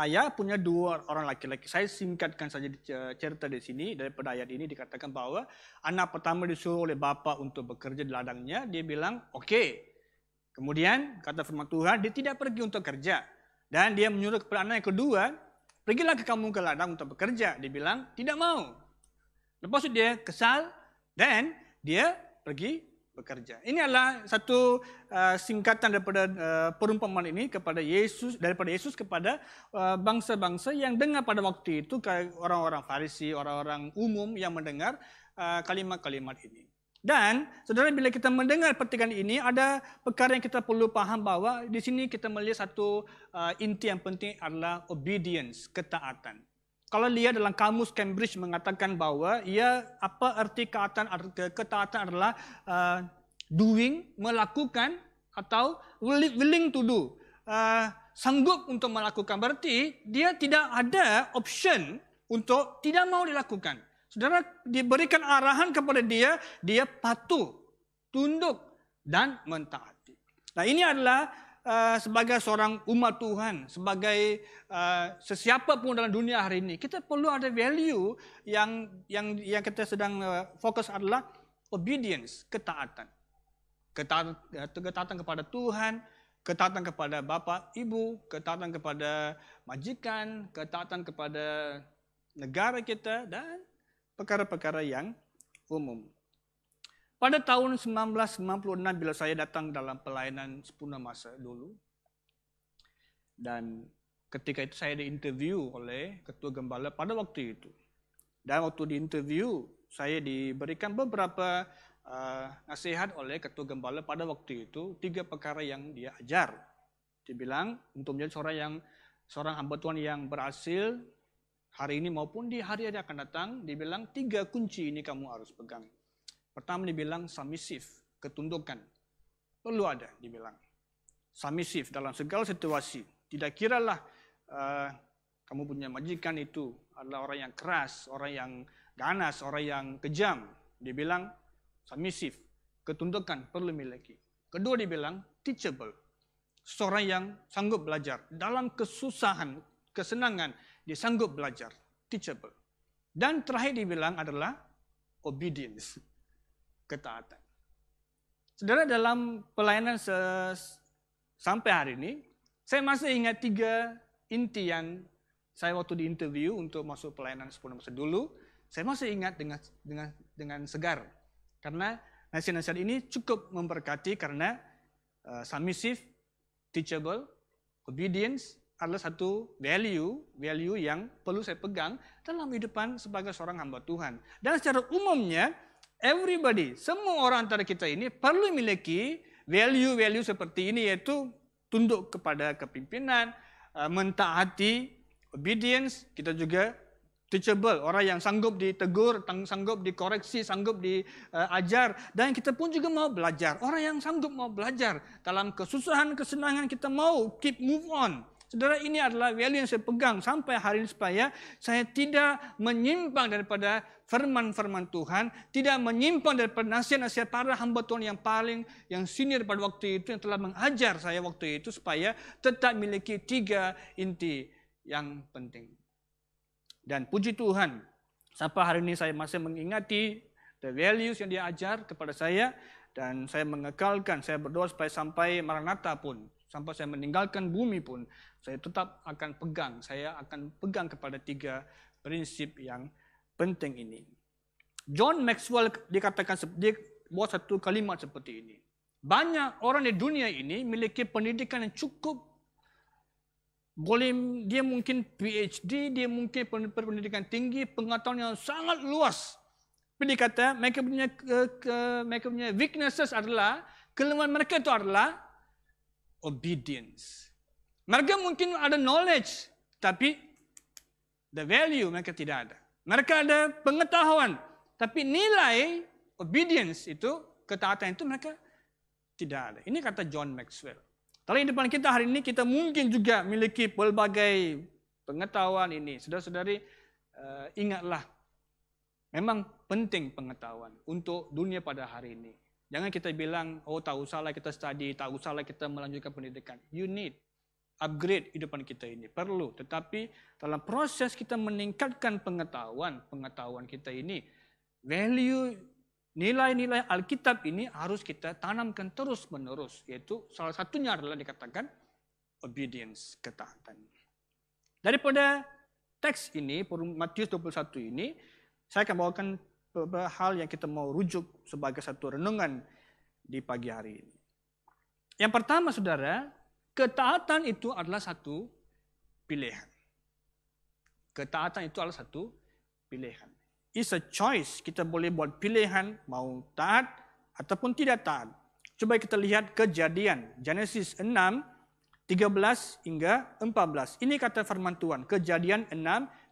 ayah punya dua orang laki-laki. Saya singkatkan saja cerita di sini. Daripada ayat ini dikatakan bahawa anak pertama disuruh oleh bapa untuk bekerja di ladangnya. Dia bilang, okey. Kemudian kata firman Tuhan, dia tidak pergi untuk kerja. Dan dia menyuruh kepada anak yang kedua, pergilah ke kamu ke ladang untuk bekerja. Dia bilang, tidak mau. Lepas itu dia kesal dan dia pergi bekerja. Ini adalah satu singkatan daripada perumpamaan ini kepada Yesus, daripada Yesus kepada bangsa-bangsa yang dengar pada waktu itu, orang-orang Farisi, orang-orang umum yang mendengar kalimat-kalimat ini. Dan saudara, bila kita mendengar petikan ini, ada perkara yang kita perlu faham bahawa di sini kita melihat satu inti yang penting adalah obedience, ketaatan. Kalau lihat dalam kamus Cambridge mengatakan bahawa apa arti ketaatan adalah doing, melakukan atau willing to do. Sanggup untuk melakukan. Berarti dia tidak ada option untuk tidak mau dilakukan. Saudara, diberikan arahan kepada dia, dia patuh, tunduk dan mentaati. Nah, ini adalah sebagai seorang umat Tuhan, sebagai sesiapa pun dalam dunia hari ini, kita perlu ada value yang kita sedang fokus adalah obedience, ketaatan. Ketaatan kepada Tuhan, ketaatan kepada bapa, ibu, ketaatan kepada majikan, ketaatan kepada negara kita dan perkara-perkara yang umum. Pada tahun 1996 bila saya datang dalam pelayanan sepenuh masa dulu, dan ketika itu saya diinterview oleh Ketua Gembala pada waktu itu. Dan waktu diinterview, saya diberikan beberapa nasihat oleh Ketua Gembala pada waktu itu, 3 perkara yang dia ajar. Dia bilang, untuk menjadi seorang hamba Tuhan yang berhasil hari ini maupun di hari yang akan datang, dia bilang 3 kunci ini kamu harus pegang. Pertama dibilang submisif, ketundukan. Perlu ada, dibilang. Submisif dalam segala situasi. Tidak kiralah kamu punya majikan itu adalah orang yang keras, orang yang ganas, orang yang kejam. Dibilang submisif, ketundukan perlu miliki. Kedua dibilang teachable. Seorang yang sanggup belajar. Dalam kesusahan, kesenangan, dia sanggup belajar. Teachable. Dan terakhir dibilang adalah obedience. Ketaatan. Saudara, dalam pelayanan sampai hari ini, saya masih ingat 3 inti yang saya waktu diinterview untuk masuk pelayanan sepenuh masa dulu, saya masih ingat dengan segar. Karena nasihat-nasihat ini cukup memberkati karena submissive, teachable, obedience adalah satu value yang perlu saya pegang dalam kehidupan sebagai seorang hamba Tuhan. Dan secara umumnya, everybody, semua orang antara kita ini perlu memiliki value-value seperti ini, yaitu tunduk kepada kepimpinan, mentaati, obedience, kita juga teachable, orang yang sanggup ditegur, sanggup dikoreksi, sanggup diajar, dan kita pun juga mau belajar. Orang yang sanggup mau belajar dalam kesusahan, kesenangan, kita mau keep move on. Saudara, ini adalah value yang saya pegang sampai hari ini supaya saya tidak menyimpang daripada firman-firman Tuhan, tidak menyimpang daripada nasihat-nasihat para hamba Tuhan yang senior pada waktu itu, yang telah mengajar saya waktu itu, supaya tetap memiliki 3 inti yang penting. Dan puji Tuhan, sampai hari ini saya masih mengingati the values yang dia ajar kepada saya, dan saya mengekalkan, saya berdoa supaya sampai Maranatha pun, sampai saya meninggalkan bumi pun, saya tetap akan pegang, saya akan pegang kepada 3 prinsip yang penting ini. John Maxwell dia buat satu kalimat seperti ini. Banyak orang di dunia ini memiliki pendidikan yang cukup. Dia mungkin PhD, dia mungkin pendidikan tinggi, pengetahuan yang sangat luas. Tapi dia kata mereka punya weaknesses adalah, kelemahan mereka itu adalah obedience. Mereka mungkin ada knowledge, tapi the value mereka tidak ada. Mereka ada pengetahuan, tapi nilai obedience itu, ketaatan itu mereka tidak ada. Ini kata John Maxwell. Kalau di depan kita hari ini, kita mungkin juga memiliki pelbagai pengetahuan ini. Saudara-saudari, ingatlah, memang penting pengetahuan untuk dunia pada hari ini. Jangan kita bilang, oh tak usahlah kita study, tak usahlah kita melanjutkan pendidikan. You need upgrade hidupan kita ini. Perlu. Tetapi dalam proses kita meningkatkan pengetahuan kita ini, value, nilai-nilai Alkitab ini harus kita tanamkan terus-menerus. Yaitu salah satunya adalah dikatakan obedience, ketaatan. Daripada teks ini, Matius 21 ini, saya akan bawakan beberapa hal yang kita mau rujuk sebagai satu renungan di pagi hari ini. Yang pertama, saudara, ketaatan itu adalah satu pilihan. Ketaatan itu adalah satu pilihan. It's a choice. Kita boleh buat pilihan mau taat ataupun tidak taat. Coba kita lihat Kejadian. Genesis 6, 13 hingga 14. Ini kata firman Tuhan. Kejadian 6,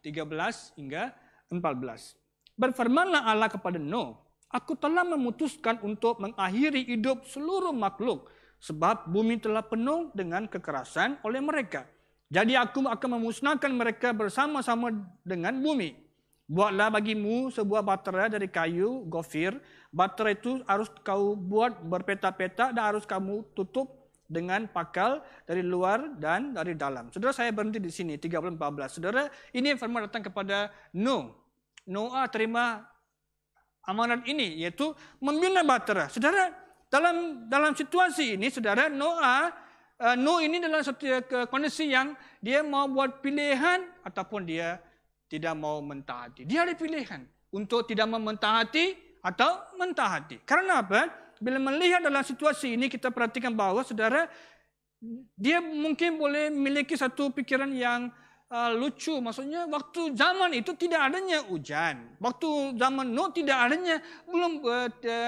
13 hingga 14. Berfirmanlah Allah kepada Nuh, aku telah memutuskan untuk mengakhiri hidup seluruh makhluk, sebab bumi telah penuh dengan kekerasan oleh mereka. Jadi aku akan memusnahkan mereka bersama-sama dengan bumi. Buatlah bagimu sebuah bahtera dari kayu gofir. Bahtera itu harus kau buat berpetak-petak dan harus kamu tutup dengan pakal dari luar dan dari dalam. Saudara, saya berhenti di sini, 13-14. Saudara, ini firman datang kepada Nuh. Noah terima amanat ini, yaitu membina bahtera. Saudara, dalam situasi ini, saudara, Nuh ini dalam satu kondisi yang dia mau buat pilihan ataupun dia tidak mau mentaati. Dia ada pilihan untuk tidak mau mentaati atau mentaati. Karena apa? Bila melihat dalam situasi ini, kita perhatikan bahwa, saudara, dia mungkin boleh memiliki satu pikiran yang lucu. Maksudnya, waktu zaman itu tidak adanya hujan. Waktu zaman Nuh tidak adanya,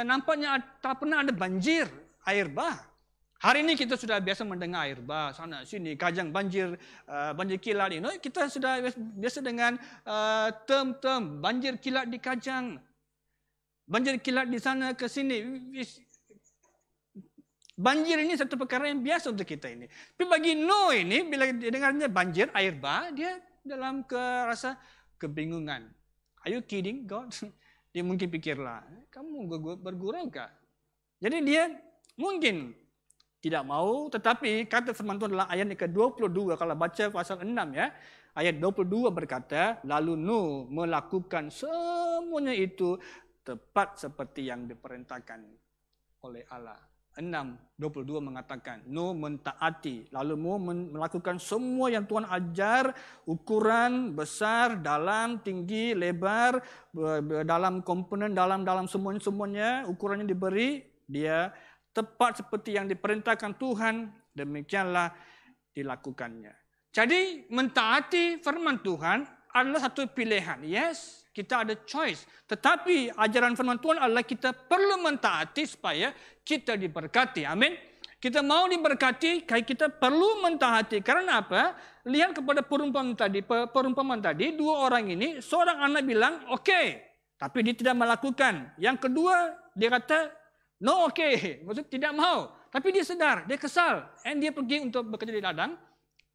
nampaknya tak pernah ada banjir, air bah. Hari ini kita sudah biasa mendengar air bah sana sini, Kajang banjir, banjir kilat ini. Kita sudah biasa dengan term banjir kilat di Kajang, banjir kilat di sana ke sini. Banjir ini satu perkara yang biasa untuk kita ini. Tapi bagi Nuh ini, bila dengarnya banjir, air bah, dia dalam rasa kebingungan. Are you kidding God? Dia mungkin pikirlah, kamu bergurau kah? Jadi dia mungkin tidak mau, tetapi kata firman Tuhan adalah ayat ke-22, kalau baca pasal 6 ya, ayat 22 berkata, lalu Nuh melakukan semuanya itu tepat seperti yang diperintahkan oleh Allah. 6:22 mengatakan, Nuh mentaati, lalu Nuh melakukan semua yang Tuhan ajar, ukuran besar, dalam, tinggi, lebar, dalam komponen, dalam semuanya, ukurannya diberi, dia tepat seperti yang diperintahkan Tuhan, demikianlah dilakukannya. Jadi mentaati firman Tuhan adalah satu pilihan. Yes, kita ada choice. Tetapi ajaran firman Tuhan adalah kita perlu mentaati supaya kita diberkati. Amin. Kita mau diberkati, kita perlu mentaati. Karena apa? Lihat kepada perumpamaan tadi, dua orang ini, seorang anak bilang, oke, tapi dia tidak melakukan. Yang kedua, dia kata, no, okay. Maksud tidak mau. Tapi dia sedar, dia kesal. Dan dia pergi untuk bekerja di ladang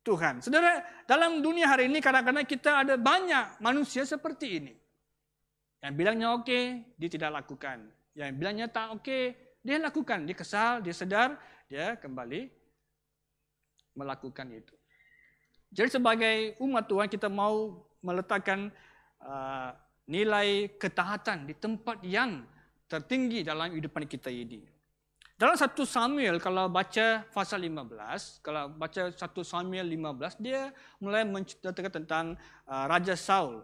Tuhan. Saudara, dalam dunia hari ini kadang-kadang kita ada banyak manusia seperti ini. Yang bilangnya oke, dia tidak lakukan. Yang bilangnya tak oke, dia lakukan. Dia kesal, dia sedar, dia kembali melakukan itu. Jadi sebagai umat Tuhan, kita mau meletakkan nilai ketaatan di tempat yang tertinggi dalam kehidupan kita ini. Dalam 1 Samuel, kalau baca pasal 15, kalau baca 1 Samuel 15, dia mulai menceritakan tentang Raja Saul.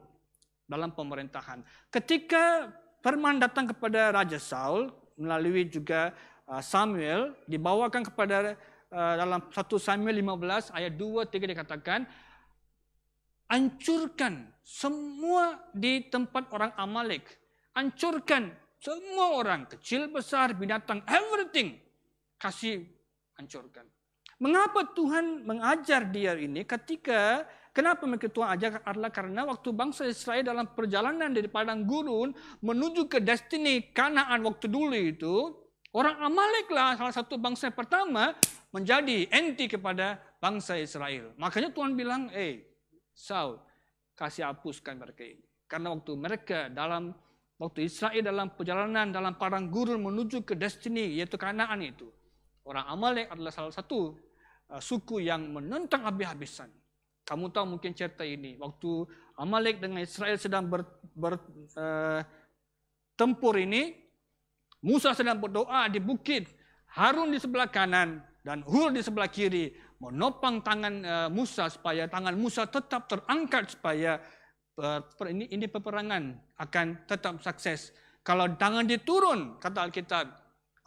dalam pemerintahan. Ketika firman datang kepada Raja Saul melalui juga Samuel, dibawakan kepada dalam 1 Samuel 15 ayat 2-3 dikatakan, hancurkan semua di tempat orang Amalek. Hancurkan semua orang, kecil, besar, binatang, everything. Kasih hancurkan. Mengapa Tuhan mengajar dia ini kenapa Tuhan ajar adalah karena waktu bangsa Israel dalam perjalanan dari padang gurun menuju ke destiny Kanaan waktu dulu itu, orang Amalek lah salah satu bangsa yang pertama menjadi anti kepada bangsa Israel. Makanya Tuhan bilang, Saul, kasih hapuskan mereka ini. Karena waktu Israel dalam perjalanan dalam padang gurun menuju ke destiny yaitu Kanaan itu, orang Amalek adalah salah satu suku yang menentang habis-habisan. Kamu tahu mungkin cerita ini. Waktu Amalek dengan Israel sedang bertempur ini, Musa sedang berdoa di bukit. Harun di sebelah kanan dan Hur di sebelah kiri. Menopang tangan Musa supaya tangan Musa tetap terangkat supaya ini peperangan akan tetap sukses. Kalau tangan dia turun, kata Alkitab,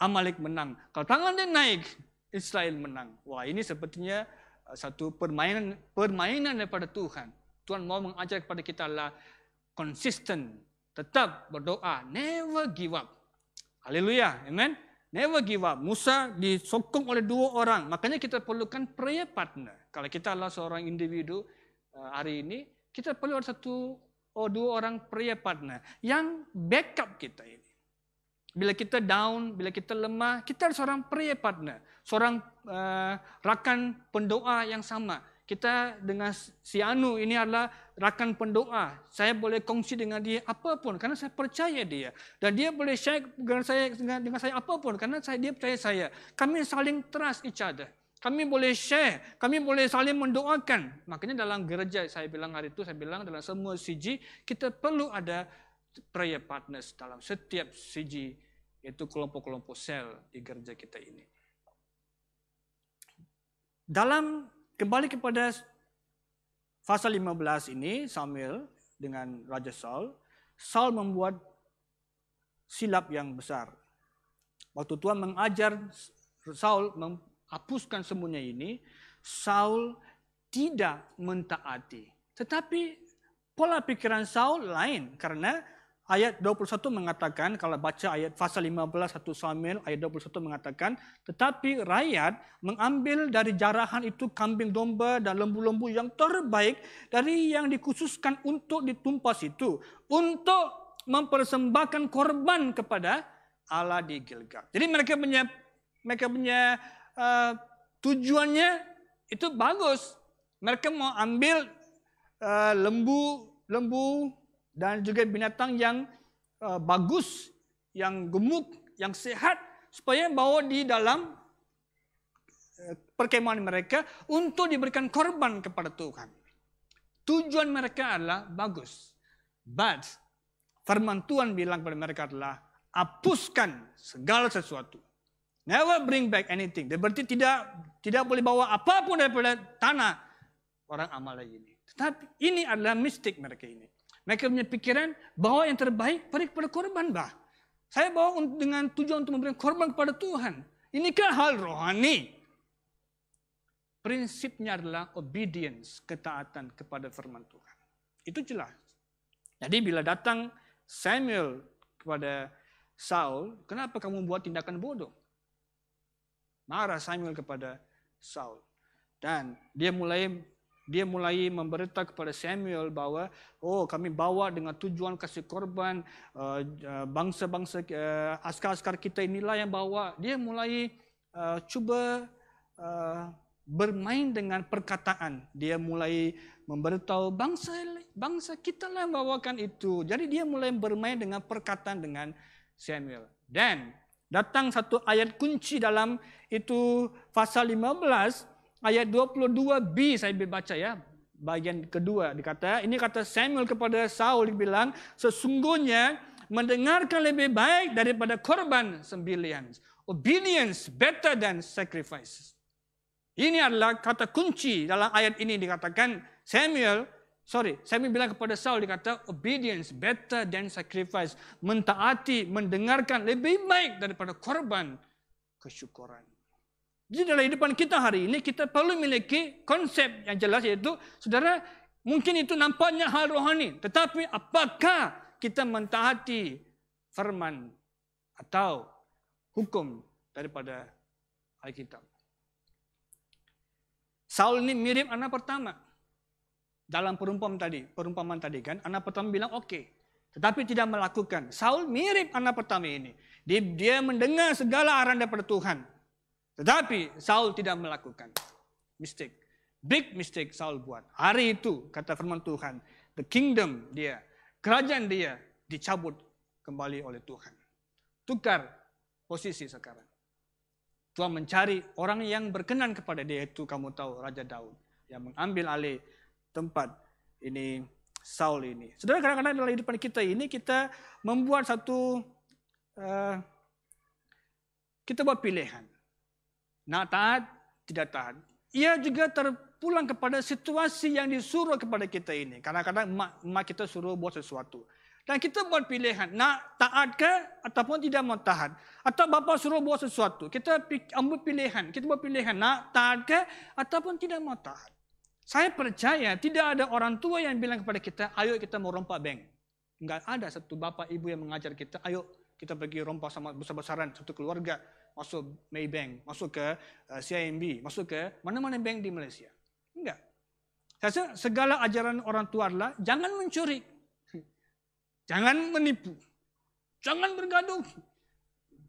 Amalek menang. Kalau tangan dia naik, Israel menang. Wah, ini sepertinya satu permainan daripada Tuhan. Tuhan mau mengajar kepada kita adalah konsisten, tetap berdoa, never give up. Haleluya, amen. Never give up. Musa disokong oleh 2 orang. Makanya kita perlukan prayer partner. Kalau kita adalah seorang individu hari ini, kita perlu ada 1 atau 2 orang prayer partner yang backup kita ini. Bila kita down, bila kita lemah, kita ada seorang prayer partner. Seorang rakan pendoa yang sama. Kita dengan si Anu ini adalah rakan pendoa. Saya boleh kongsi dengan dia apapun karena saya percaya dia. Dan dia boleh share dengan saya apapun karena dia percaya saya. Kami saling trust each other. Kami boleh share, kami boleh saling mendoakan. Makanya dalam gereja saya bilang hari itu, dalam semua CG, kita perlu ada prayer partners dalam setiap CG, yaitu kelompok-kelompok sel di gereja kita ini. Kembali kepada pasal 15 ini, Samuel dengan Raja Saul, Saul membuat silap yang besar. Waktu Tuhan mengajar Saul menghapuskan semuanya ini, Saul tidak mentaati. Tetapi pola pikiran Saul lain, karena ayat 21 mengatakan, kalau baca ayat pasal 15 1 Samuel ayat 21 mengatakan, tetapi rakyat mengambil dari jarahan itu kambing domba dan lembu-lembu yang terbaik dari yang dikhususkan untuk ditumpas itu, untuk mempersembahkan korban kepada Allah di Gilgal. Jadi mereka punya tujuannya itu bagus. Mereka mau ambil lembu dan juga binatang yang bagus, yang gemuk, yang sehat, supaya bawa di dalam perkemahan mereka untuk diberikan korban kepada Tuhan. Tujuan mereka adalah bagus. But firman Tuhan bilang kepada mereka adalah hapuskan segala sesuatu. Never bring back anything. Berarti tidak boleh bawa apapun daripada tanah orang Amalek ini. Tetapi ini adalah mistik mereka ini. Mereka punya pikiran bawa yang terbaik kepada korban. Saya bawa dengan tujuan untuk memberikan korban kepada Tuhan. Inikah hal rohani? Prinsipnya adalah obedience, ketaatan kepada firman Tuhan. Itu jelas. Jadi bila datang Samuel kepada Saul, kenapa kamu buat tindakan bodoh? Marah Samuel kepada Saul. Dan dia mulai memberitahu kepada Samuel bahwa kami bawa dengan tujuan kasih korban, bangsa-bangsa askar-askar kita inilah yang bawa. Dia mulai cuba bermain dengan perkataan. Dia mulai memberitahu bangsa kita lah yang bawakan itu. Jadi dia mulai bermain dengan perkataan dengan Samuel. Dan datang satu ayat kunci dalam itu pasal 15 ayat 22b, saya baca ya, bagian kedua ini kata Samuel kepada Saul, dibilang, sesungguhnya mendengarkan lebih baik daripada korban sembelihan. Obedience better than sacrifice. Ini adalah kata kunci dalam ayat ini, dikatakan Samuel, Samuel bilang kepada Saul, dia kata, obedience better than sacrifice. Mentaati, mendengarkan lebih baik daripada korban kesyukuran. Jadi dalam hidupan kita hari ini, kita perlu memiliki konsep yang jelas, iaitu, saudara, mungkin itu nampaknya hal rohani. Tetapi apakah kita mentaati firman atau hukum daripada Alkitab? Saul ini mirip anak pertama. Dalam perumpamaan tadi kan, anak pertama bilang oke, tetapi tidak melakukan. Saul mirip anak pertama ini. Dia mendengar segala arahan daripada Tuhan, tetapi Saul tidak melakukan. Mistake. Big mistake Saul buat. Hari itu, kata firman Tuhan, the kingdom dia, kerajaan dia dicabut kembali oleh Tuhan. Tukar posisi sekarang. Tuhan mencari orang yang berkenan kepada dia, itu kamu tahu, Raja Daud, yang mengambil alih tempat ini Saul ini. Saudara, kadang-kadang dalam hidupan kita ini, kita membuat kita buat pilihan. Nak taat, tidak taat. Ia juga terpulang kepada situasi yang disuruh kepada kita ini. Kadang-kadang emak kita suruh buat sesuatu. Dan kita buat pilihan, nak taat ke ataupun tidak mau taat. Atau bapa suruh buat sesuatu, kita ambil pilihan. Kita buat pilihan, nak taat ke ataupun tidak mau taat. Saya percaya tidak ada orang tua yang bilang kepada kita, ayo kita mau rompak bank. Enggak ada satu bapa ibu yang mengajar kita, ayo kita pergi rompak sama besar-besaran satu keluarga, masuk Maybank, masuk ke CIMB, masuk ke mana-mana bank di Malaysia. Enggak. Saya rasa segala ajaran orang tua adalah jangan mencuri, jangan menipu, jangan bergaduh,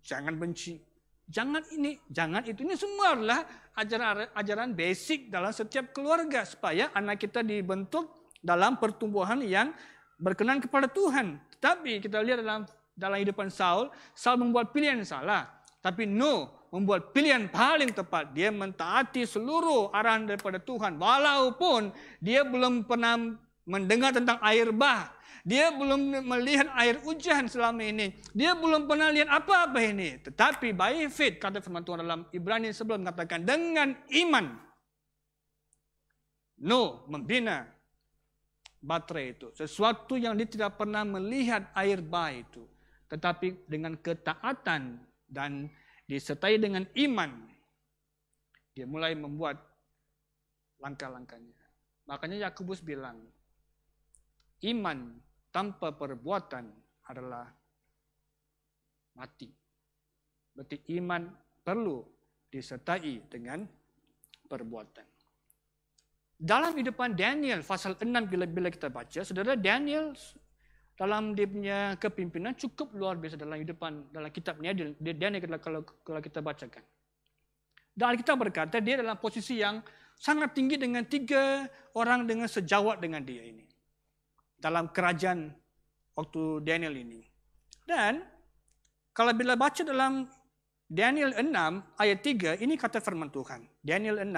jangan benci, jangan ini, jangan itu. Ini semua adalah ajaran basic dalam setiap keluarga supaya anak kita dibentuk dalam pertumbuhan yang berkenan kepada Tuhan. Tetapi kita lihat dalam hidupan Saul membuat pilihan salah. Tapi membuat pilihan paling tepat. Dia mentaati seluruh arahan daripada Tuhan. Walaupun dia belum pernah mendengar tentang air bah. Dia belum melihat air hujan selama ini. Dia belum pernah lihat apa-apa ini. Tetapi by faith, kata firman Tuhan dalam Ibrani 11 mengatakan, dengan iman, membina baterai itu. Sesuatu yang dia tidak pernah melihat air bah itu. Tetapi dengan ketaatan dan disertai dengan iman, dia mulai membuat langkah-langkahnya. Makanya Yakobus bilang, iman tanpa perbuatan adalah mati. Berarti iman perlu disertai dengan perbuatan. Dalam hidupan Daniel pasal 6 bila kita baca, saudara, Daniel dalam dia punya kepimpinan cukup luar biasa dalam kitab Daniel kalau kita bacakan. Dan kita berkata dia dalam posisi yang sangat tinggi dengan 3 orang dengan sejawat dengan dia ini. Dalam kerajaan waktu Daniel ini. Dan kalau bila baca dalam Daniel 6 ayat 3, ini kata firman Tuhan. Daniel 6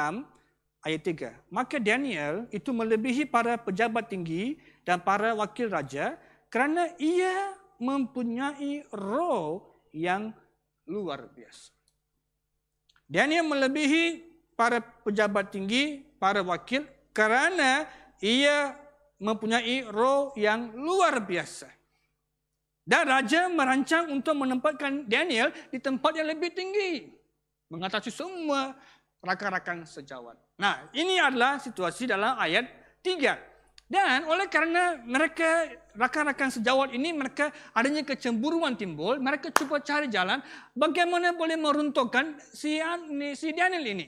ayat 3. Maka Daniel itu melebihi para pejabat tinggi dan para wakil raja kerana ia mempunyai roh yang luar biasa. Daniel melebihi para pejabat tinggi, para wakil kerana ia mempunyai roh yang luar biasa. Dan raja merancang untuk menempatkan Daniel di tempat yang lebih tinggi, mengatasi semua rakan-rakan sejawat. Nah, ini adalah situasi dalam ayat 3. Dan oleh kerana mereka, rakan-rakan sejawat ini, mereka adanya kecemburuan timbul, mereka cuba cari jalan bagaimana boleh meruntuhkan si Daniel ini.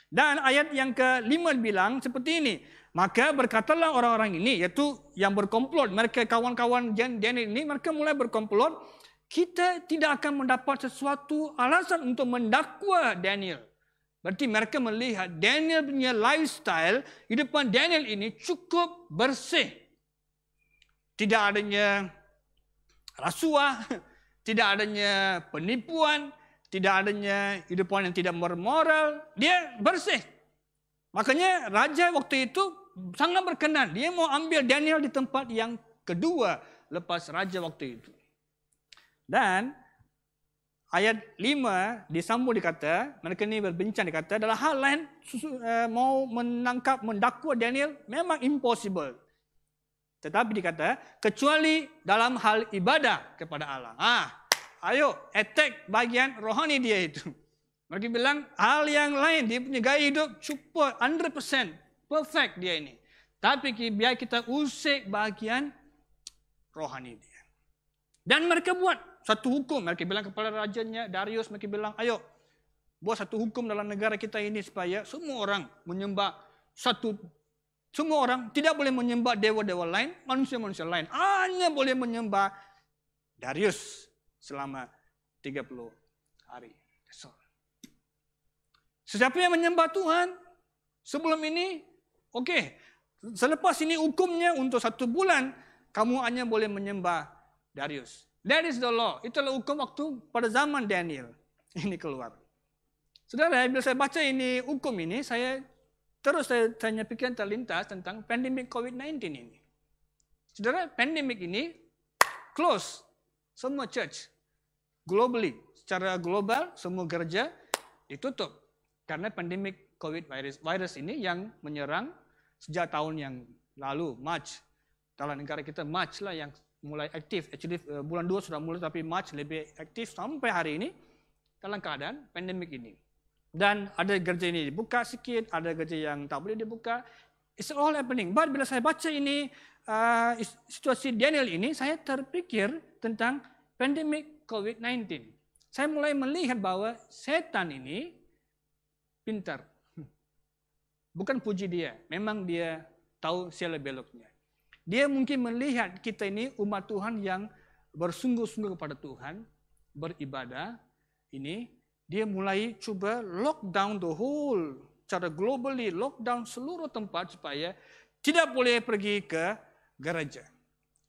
Dan ayat yang ke-5 bilang seperti ini. Maka berkatalah orang-orang ini, iaitu yang berkomplot, mereka kawan-kawan Daniel ini, mereka mulai berkomplot, kita tidak akan mendapat sesuatu alasan untuk mendakwa Daniel. Berarti mereka melihat Daniel punya lifestyle, hidupan Daniel ini cukup bersih. Tidak adanya rasuah, tidak adanya penipuan, tidak adanya hidupan yang tidak bermoral, dia bersih. Makanya raja waktu itu sangat berkenan. Dia mau ambil Daniel di tempat yang kedua lepas raja waktu itu. Dan ayat 5 disambung dikata, mereka ni berbincang dikata, dalam hal lain mau menangkap, mendakwa Daniel memang impossible. Tetapi dikata, kecuali dalam hal ibadah kepada Allah. Ayo, attack bahagian rohani dia itu. Mereka bilang, hal yang lain, dia punya gaya hidup super, 100%, perfect dia ini. Tapi biar kita usik bahagian rohani dia. Dan mereka buat satu hukum. Mereka bilang kepada rajanya, Darius, mereka bilang, ayo, buat satu hukum dalam negara kita ini supaya semua orang menyembah semua orang tidak boleh menyembah dewa-dewa lain, manusia-manusia lain. Hanya boleh menyembah Darius selama 30 hari. Sesiapa yang menyembah Tuhan sebelum ini, okey. Selepas ini hukumnya untuk 1 bulan, kamu hanya boleh menyembah Darius. That is the law. Itulah hukum waktu pada zaman Daniel. Ini keluar. Saudara, bila saya baca ini, hukum ini, saya tanya pikiran terlintas tentang pandemik COVID-19 ini. Saudara, pandemik ini close semua church. Globally, secara global, semua gereja ditutup. Karena pandemik COVID virus ini yang menyerang sejak tahun yang lalu, March. Dalam negara kita, March lah yang mulai aktif. Actually, bulan 2 sudah mulai, tapi March lebih aktif sampai hari ini dalam keadaan pandemik ini. Dan ada gereja ini dibuka sikit, ada gereja yang tak boleh dibuka. It's all happening. But bila saya baca ini, situasi Daniel ini, saya terfikir tentang pandemik COVID-19. Saya mulai melihat bahwa setan ini pintar. Bukan puji dia, memang dia tahu sila beloknya. Dia mungkin melihat kita ini umat Tuhan yang bersungguh-sungguh kepada Tuhan, beribadah, ini dia mulai cuba lockdown the whole, cara globally lockdown seluruh tempat supaya tidak boleh pergi ke gereja.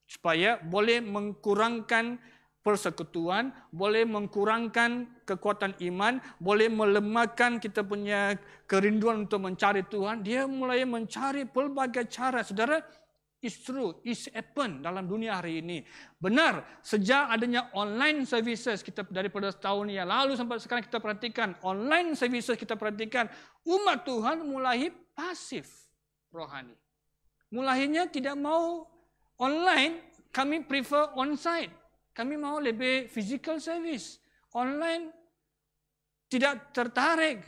Supaya boleh mengkurangkan persekutuan, boleh mengkurangkan kekuatan iman, boleh melemahkan kita punya kerinduan untuk mencari Tuhan. Dia mulai mencari pelbagai cara. Saudara, it's true, it's happen dalam dunia hari ini. Benar, sejak adanya online services kita daripada tahun yang lalu sampai sekarang kita perhatikan, online services kita perhatikan, umat Tuhan mulai pasif rohani. Mulainya tidak mau online, kami prefer on-site. Kami mau lebih physical service. Online tidak tertarik.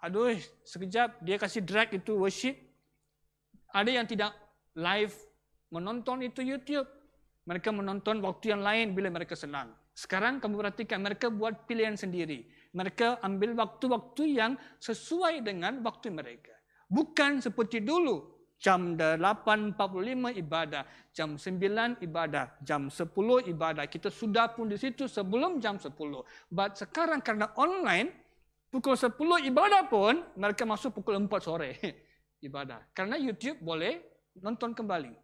Aduh, sekejap dia kasih drag itu worship. Ada yang tidak live menonton itu YouTube. Mereka menonton waktu yang lain bila mereka senang. Sekarang kamu perhatikan, mereka buat pilihan sendiri. Mereka ambil waktu-waktu yang sesuai dengan waktu mereka. Bukan seperti dulu. Jam 8.45 ibadah, jam 9 ibadah, jam 10 ibadah. Kita sudah pun di situ sebelum jam 10. But sekarang karena online, pukul 10 ibadah pun, mereka masuk pukul 4 sore ibadah. Karena YouTube boleh nonton kembali.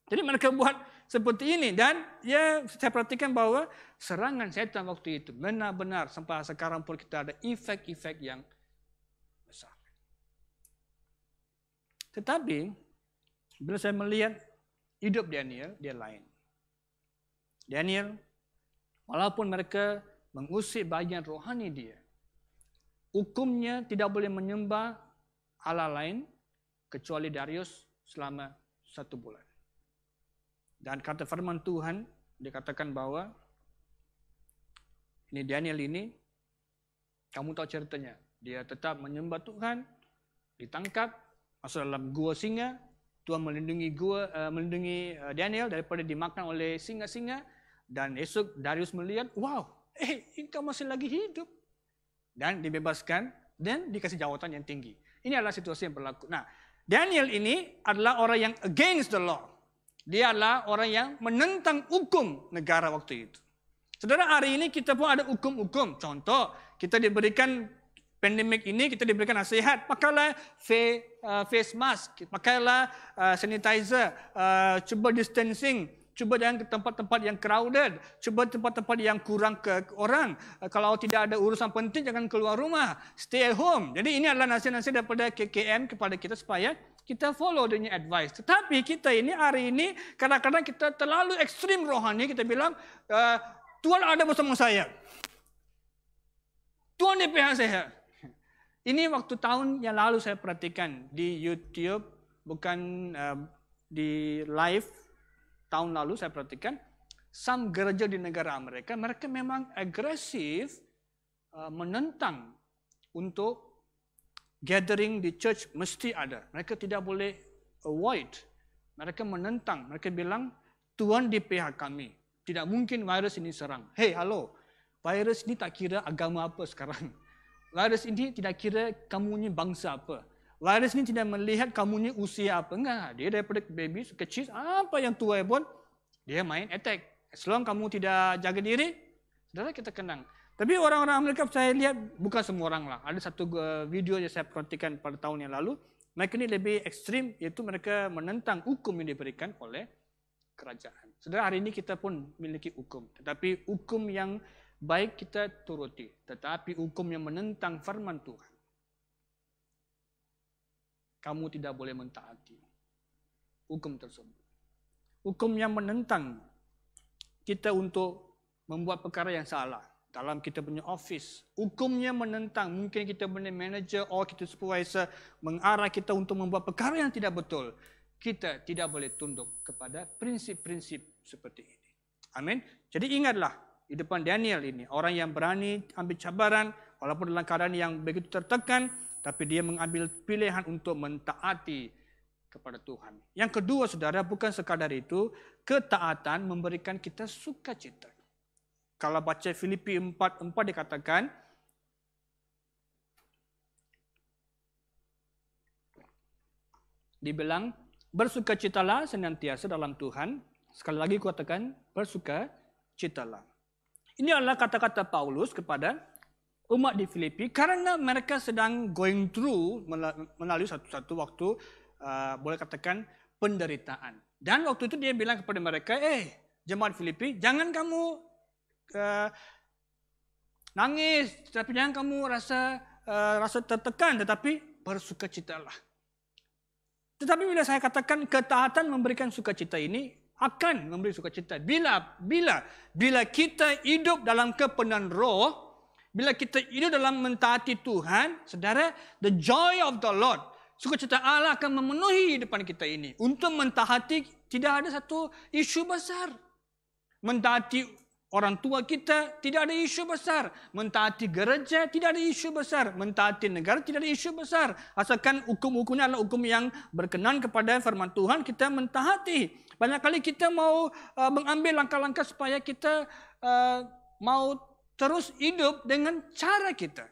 Jadi mereka buat seperti ini. Dan ya saya perhatikan bahwa serangan setan waktu itu benar-benar sampai sekarang pun kita ada efek-efek yang besar. Tetapi bila saya melihat hidup Daniel, dia lain. Daniel, walaupun mereka mengusik bahagian rohani dia, hukumnya tidak boleh menyembah Allah lain kecuali Darius selama 1 bulan. Dan kata firman Tuhan, dikatakan bahwa ini Daniel ini, kamu tahu ceritanya, dia tetap menyembah Tuhan, ditangkap, masuk dalam gua singa. Tuhan melindungi Daniel daripada dimakan oleh singa-singa. Dan esok Darius melihat, wow, engkau masih lagi hidup. Dan dibebaskan dan dikasih jawatan yang tinggi. Ini adalah situasi yang berlaku. Nah, Daniel ini adalah orang yang against the law. Dia adalah orang yang menentang hukum negara waktu itu. Saudara, hari ini kita pun ada hukum-hukum. Contoh, kita diberikan pandemik ini, kita diberikan nasihat, pakailah face mask, pakailah sanitizer, cuba distancing, cuba jangan ke tempat-tempat yang crowded, cuba tempat-tempat yang kurang ke orang. Kalau tidak ada urusan penting, jangan keluar rumah, stay at home. Jadi ini adalah nasihat-nasihat daripada KKM kepada kita supaya kita follow dia advice. Tetapi kita ini hari ini kadang-kadang kita terlalu ekstrim rohani, kita bilang Tuhan ada bersama saya. Tuhan di pihak saya. Ini waktu tahun yang lalu saya perhatikan di YouTube, bukan di live tahun lalu saya perhatikan, some gereja di negara Amerika, mereka memang agresif menentang untuk gathering di church mesti ada. Mereka tidak boleh avoid. Mereka menentang, mereka bilang, Tuhan di pihak kami. Tidak mungkin virus ini serang. Hey, halo, virus ini tak kira agama apa sekarang. Virus ini tidak kira kamu ni bangsa apa. Virus ini tidak melihat kamu ni usia apa. Enggak, dia daripada baby kecil, apa yang tua pun, dia main attack. As long kamu tidak jaga diri, saudara kita kenang. Tapi orang-orang Amerika saya lihat, bukan semua orang lah. Ada satu video yang saya perhatikan pada tahun yang lalu. Mereka ini lebih ekstrim, iaitu mereka menentang hukum yang diberikan oleh kerajaan. Saudara, hari ini kita pun memiliki hukum. Tetapi hukum yang baik kita turuti, tetapi hukum yang menentang firman Tuhan, kamu tidak boleh mentaati hukum tersebut. Hukum yang menentang kita untuk membuat perkara yang salah dalam kita punya office, hukumnya menentang mungkin kita punya manager atau kita supervisor mengarah kita untuk membuat perkara yang tidak betul. Kita tidak boleh tunduk kepada prinsip-prinsip seperti ini. Amin. Jadi ingatlah, di depan Daniel ini, orang yang berani ambil cabaran, walaupun dalam keadaan yang begitu tertekan, tapi dia mengambil pilihan untuk mentaati kepada Tuhan. Yang kedua, saudara, bukan sekadar itu, ketaatan memberikan kita sukacita. Kalau baca Filipi 4:4 dikatakan, dibilang, bersukacitalah senantiasa dalam Tuhan. Sekali lagi katakan, bersukacitalah. Ini adalah kata-kata Paulus kepada umat di Filipi karena mereka sedang going through melalui satu waktu boleh katakan penderitaan. Dan waktu itu dia bilang kepada mereka, jemaat Filipi, jangan kamu nangis, tapi jangan kamu rasa tertekan, tetapi bersukacitalah. Tetapi bila saya katakan ketaatan memberikan sukacita ini, akan memberi sukacita. Bila kita hidup dalam kepenuhan roh, bila kita hidup dalam mentaati Tuhan, saudara, the joy of the Lord, sukacita Allah akan memenuhi depan kita ini. Untuk mentaati tidak ada satu isu besar. Mentaati orang tua kita tidak ada isu besar. Mentaati gereja tidak ada isu besar. Mentaati negara tidak ada isu besar. Asalkan hukum-hukumnya adalah hukum yang berkenan kepada firman Tuhan, kita mentaati. Banyak kali kita mau mengambil langkah-langkah supaya kita mau terus hidup dengan cara kita.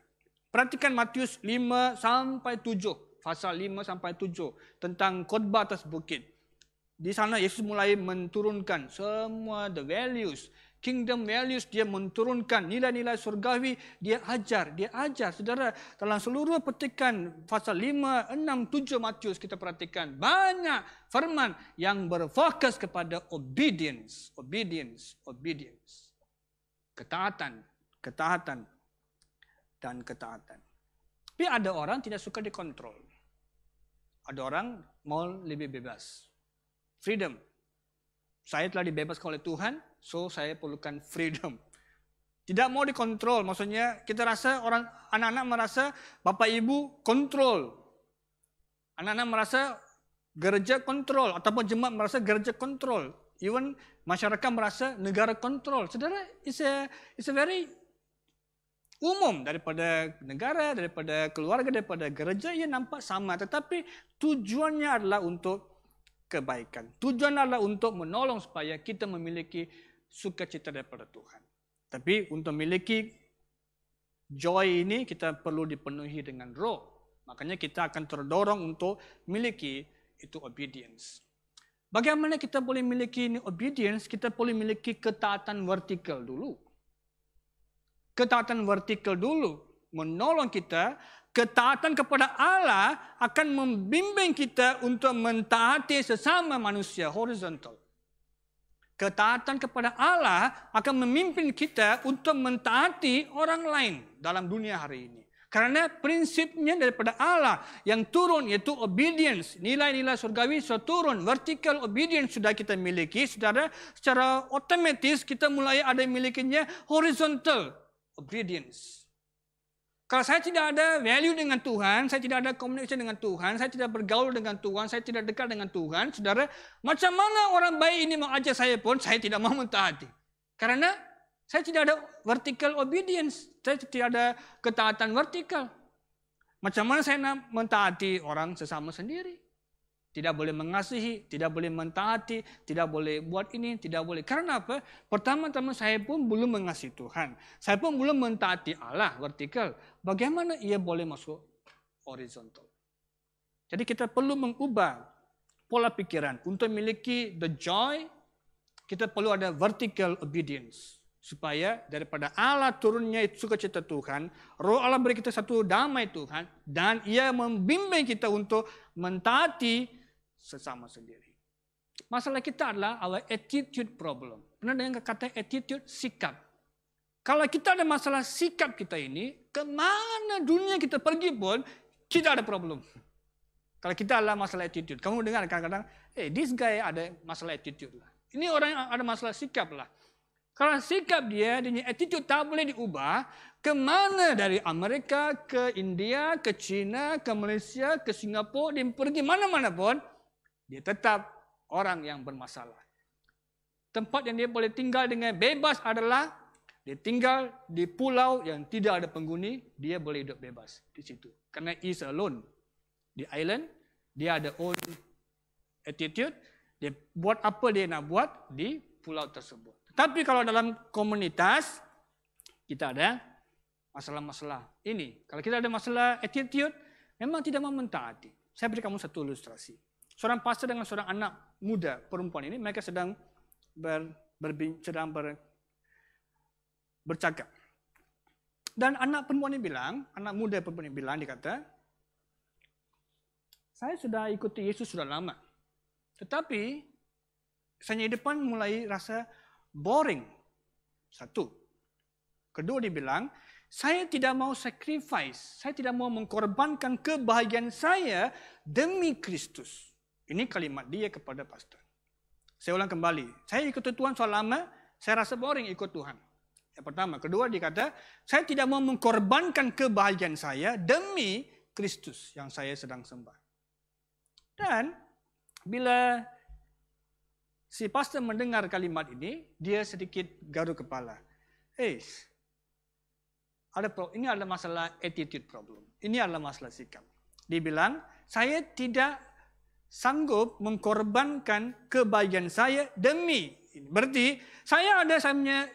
Perhatikan Matius 5-7, pasal 5-7 tentang khotbah atas bukit. Di sana Yesus mulai menturunkan semua the values, kingdom values, dia menturunkan nilai-nilai surgawi, dia ajar. Saudara, dalam seluruh petikan pasal 5, 6, 7 Matius kita perhatikan banyak firman yang berfokus kepada obedience. Ketaatan dan ketaatan. Tapi ada orang tidak suka dikontrol. Ada orang mau lebih bebas. Freedom. Saya telah dibebaskan oleh Tuhan, so saya perlukan freedom. Tidak mau dikontrol, maksudnya kita rasa anak-anak merasa bapak ibu kontrol. Anak-anak merasa gereja kontrol, ataupun jemaat merasa gereja kontrol. Even masyarakat merasa negara kontrol. Saudara, it's a very umum daripada negara, daripada keluarga, daripada gereja, ia nampak sama. Tetapi tujuannya adalah untuk kebaikan. Tujuan adalah untuk menolong supaya kita memiliki sukacita daripada Tuhan. Tapi untuk memiliki joy ini kita perlu dipenuhi dengan roh. Makanya kita akan terdorong untuk memiliki itu obedience. Bagaimana kita boleh memiliki ini obedience? Kita boleh memiliki ketaatan vertikal dulu. Ketaatan vertikal dulu menolong kita. Ketaatan kepada Allah akan membimbing kita untuk mentaati sesama manusia, horizontal. Ketaatan kepada Allah akan memimpin kita untuk mentaati orang lain dalam dunia hari ini. Karena prinsipnya daripada Allah yang turun yaitu obedience. Nilai-nilai surgawi sudah turun. Vertical obedience sudah kita miliki. Saudara, secara otomatis kita mulai ada milikinya horizontal obedience. Kalau saya tidak ada value dengan Tuhan, saya tidak ada komunikasi dengan Tuhan, saya tidak bergaul dengan Tuhan, saya tidak dekat dengan Tuhan, saudara, macam mana orang baik ini mau ajar saya pun, saya tidak mau mentaati. Karena saya tidak ada vertical obedience, saya tidak ada ketaatan vertikal. Macam mana saya nak mentaati orang sesama sendiri? Tidak boleh mengasihi, tidak boleh mentaati, tidak boleh buat ini, tidak boleh. Karena apa? Pertama-tama saya pun belum mengasihi Tuhan. Saya pun belum mentaati Allah, vertikal. Bagaimana ia boleh masuk horizontal? Jadi kita perlu mengubah pola pikiran. Untuk memiliki the joy, kita perlu ada vertical obedience. Supaya daripada Allah turunnya sukacita Tuhan, Roh Allah beri kita satu damai Tuhan, dan ia membimbing kita untuk mentaati sesama sendiri. Masalah kita adalah our attitude problem. Pernah dengar kata attitude? Sikap. Kalau kita ada masalah sikap kita ini, kemana dunia kita pergi pun, kita ada problem. Kalau kita adalah masalah attitude. Kamu dengar kadang-kadang, this guy ada masalah attitude lah. Ini orang yang ada masalah sikap lah. Kalau sikap dia attitude tak boleh diubah, kemana dari Amerika ke India, ke China, ke Malaysia, ke Singapura, dia pergi mana-mana pun, dia tetap orang yang bermasalah. Tempat yang dia boleh tinggal dengan bebas adalah dia tinggal di pulau yang tidak ada penghuni, dia boleh hidup bebas di situ. Karena he is alone. Di island, dia ada own attitude, dia buat apa dia nak buat di pulau tersebut. Tapi kalau dalam komunitas, kita ada masalah-masalah ini. Kalau kita ada masalah attitude, memang tidak mau mentaati. Saya beri kamu satu ilustrasi. Seorang pastor dengan seorang anak muda perempuan ini, mereka sedang bercakap. Dan anak perempuan ini bilang, anak muda perempuan ini bilang, dia kata, saya sudah ikuti Yesus sudah lama. Tetapi, saya di depan mulai rasa boring. Satu. Kedua dia bilang, saya tidak mau sacrifice, saya tidak mau mengkorbankan kebahagiaan saya demi Kristus. Ini kalimat dia kepada pastor. Saya ulang kembali, saya ikut Tuhan soal lama, saya rasa boring ikut Tuhan. Yang pertama. Kedua dia kata, saya tidak mau mengkorbankan kebahagiaan saya demi Kristus yang saya sedang sembah. Dan bila si pastor mendengar kalimat ini, dia sedikit garuk kepala. Ini adalah masalah attitude problem. Ini adalah masalah sikap. Dia bilang, saya tidak sanggup mengkorbankan kebahagiaan saya demi ini. Berarti saya punya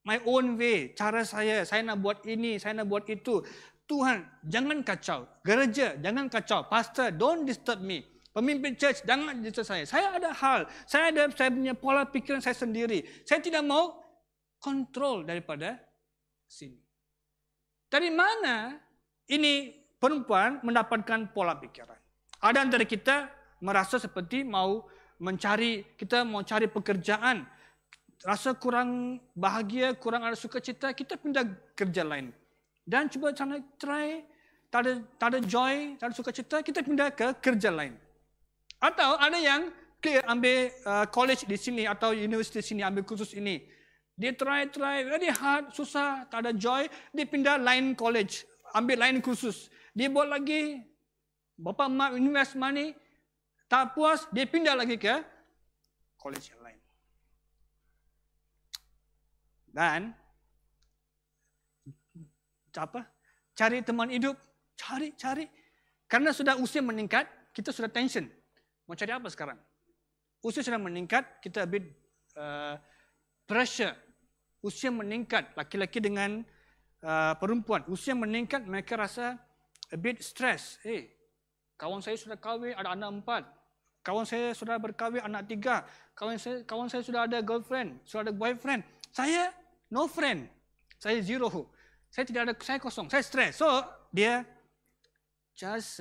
my own way, cara saya nak buat ini, saya nak buat itu. Tuhan, jangan kacau. Gereja, jangan kacau. Pastor, don't disturb me. Pemimpin church, jangan disturb saya. Saya ada hal, saya punya pola pikiran saya sendiri. Saya tidak mau kontrol daripada sini. Dari mana ini perempuan mendapatkan pola pikiran? Ada antara kita merasa seperti kita mau cari pekerjaan, rasa kurang bahagia, kurang ada sukacita, kita pindah kerja lain. Dan cuba try, tak ada joy, tak ada sukacita, kita pindah ke kerja lain. Atau ada yang ambil college di sini atau universiti di sini, ambil kursus ini. Dia try, very hard, susah, tak ada joy, dia pindah lain college, ambil lain kursus. Dia buat lagi, bapa mak invest money, tak puas, dia pindah lagi ke college yang lain. Dan cari teman hidup, cari. Karena sudah usia meningkat, kita sudah tension. Mau cari apa sekarang? Usia sudah meningkat, kita a bit pressure. Usia meningkat, laki-laki dengan perempuan. Usia meningkat, mereka rasa a bit stress. Kawan saya sudah kahwin, ada anak 4. Kawan saya sudah berkahwin, anak 3. Kawan saya sudah ada girlfriend, sudah ada boyfriend. Saya no friend. Saya zero. Saya kosong, saya stress. So, dia just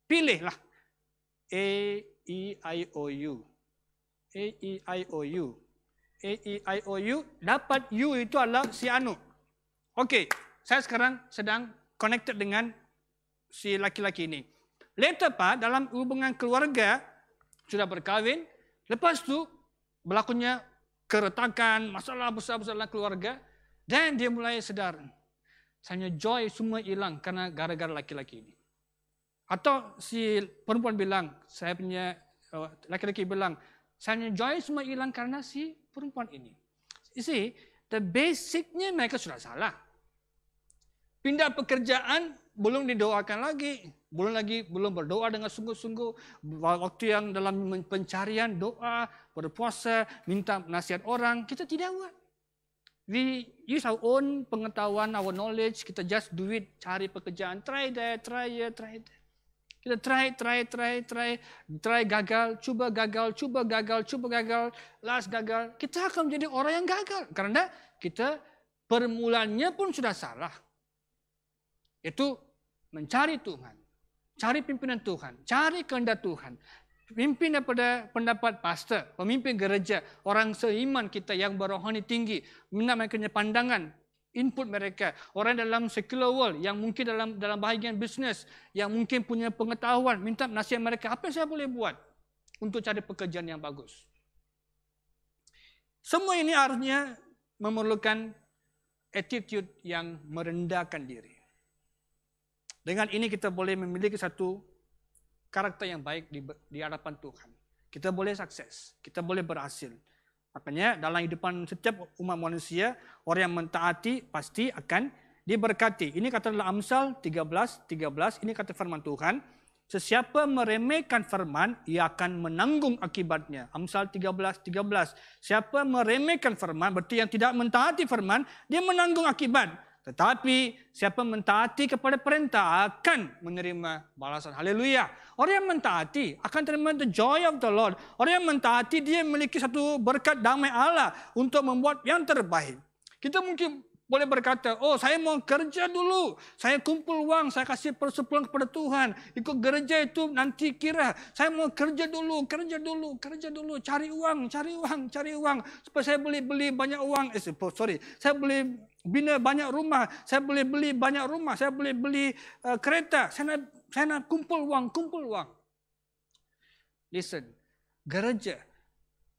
pilih lah. A-E-I-O-U. A-E-I-O-U. A-E-I-O-U. Dapat U itu adalah si Anu. Okey, saya sekarang sedang connected dengan si laki-laki ini. Later part, dalam hubungan keluarga, sudah berkahwin. Lepas tu, berlakunya keretakan, masalah besar-besar dalam keluarga. Dan dia mulai sedar. saya punya joy semua hilang karena gara-gara laki-laki ini. Atau si perempuan bilang, laki-laki bilang, saya punya joy semua hilang karena si perempuan ini. You see, the basicnya mereka sudah salah. Pindah pekerjaan, belum didoakan lagi. Belum berdoa dengan sungguh-sungguh. Waktu yang dalam pencarian doa, berpuasa, minta nasihat orang, kita tidak buat. We use our own pengetahuan, our knowledge, kita just do it, cari pekerjaan, try that, try here, try that. Kita try gagal, cuba gagal, last gagal. Kita akan menjadi orang yang gagal. Karena kita permulaannya pun sudah salah. Itu mencari Tuhan, cari pimpinan Tuhan, cari kehendak Tuhan. Pimpin daripada pendapat pastor, pemimpin gereja, orang seiman kita yang berohani tinggi, minta mereka punya pandangan, input mereka. Orang dalam secular world yang mungkin dalam bahagian bisnes, yang mungkin punya pengetahuan, minta nasihat mereka, apa yang saya boleh buat untuk cari pekerjaan yang bagus. Semua ini artinya memerlukan attitude yang merendahkan diri. Dengan ini kita boleh memiliki satu karakter yang baik di hadapan Tuhan. Kita boleh sukses, kita boleh berhasil. Makanya dalam kehidupan setiap umat manusia, orang yang mentaati pasti akan diberkati. Ini kata dalam Amsal 13:13, ini kata firman Tuhan, sesiapa meremehkan firman, ia akan menanggung akibatnya. Amsal 13:13. Siapa meremehkan firman, berarti yang tidak mentaati firman, dia menanggung akibat. Tetapi siapa mentaati kepada perintah akan menerima balasan. Haleluya. Orang yang mentaati akan terima the joy of the Lord. Orang yang mentaati dia memiliki satu berkat damai Allah untuk membuat yang terbaik. Kita mungkin boleh berkata, oh saya mau kerja dulu. Saya kumpul uang, saya kasih persepuluhan kepada Tuhan. Ikut gereja itu nanti kira. Saya mau kerja dulu. Cari uang. Supaya saya boleh beli banyak uang. Saya boleh bina banyak rumah. Saya boleh beli banyak rumah. Saya boleh beli kereta. Saya nak kumpul uang. Listen, gereja,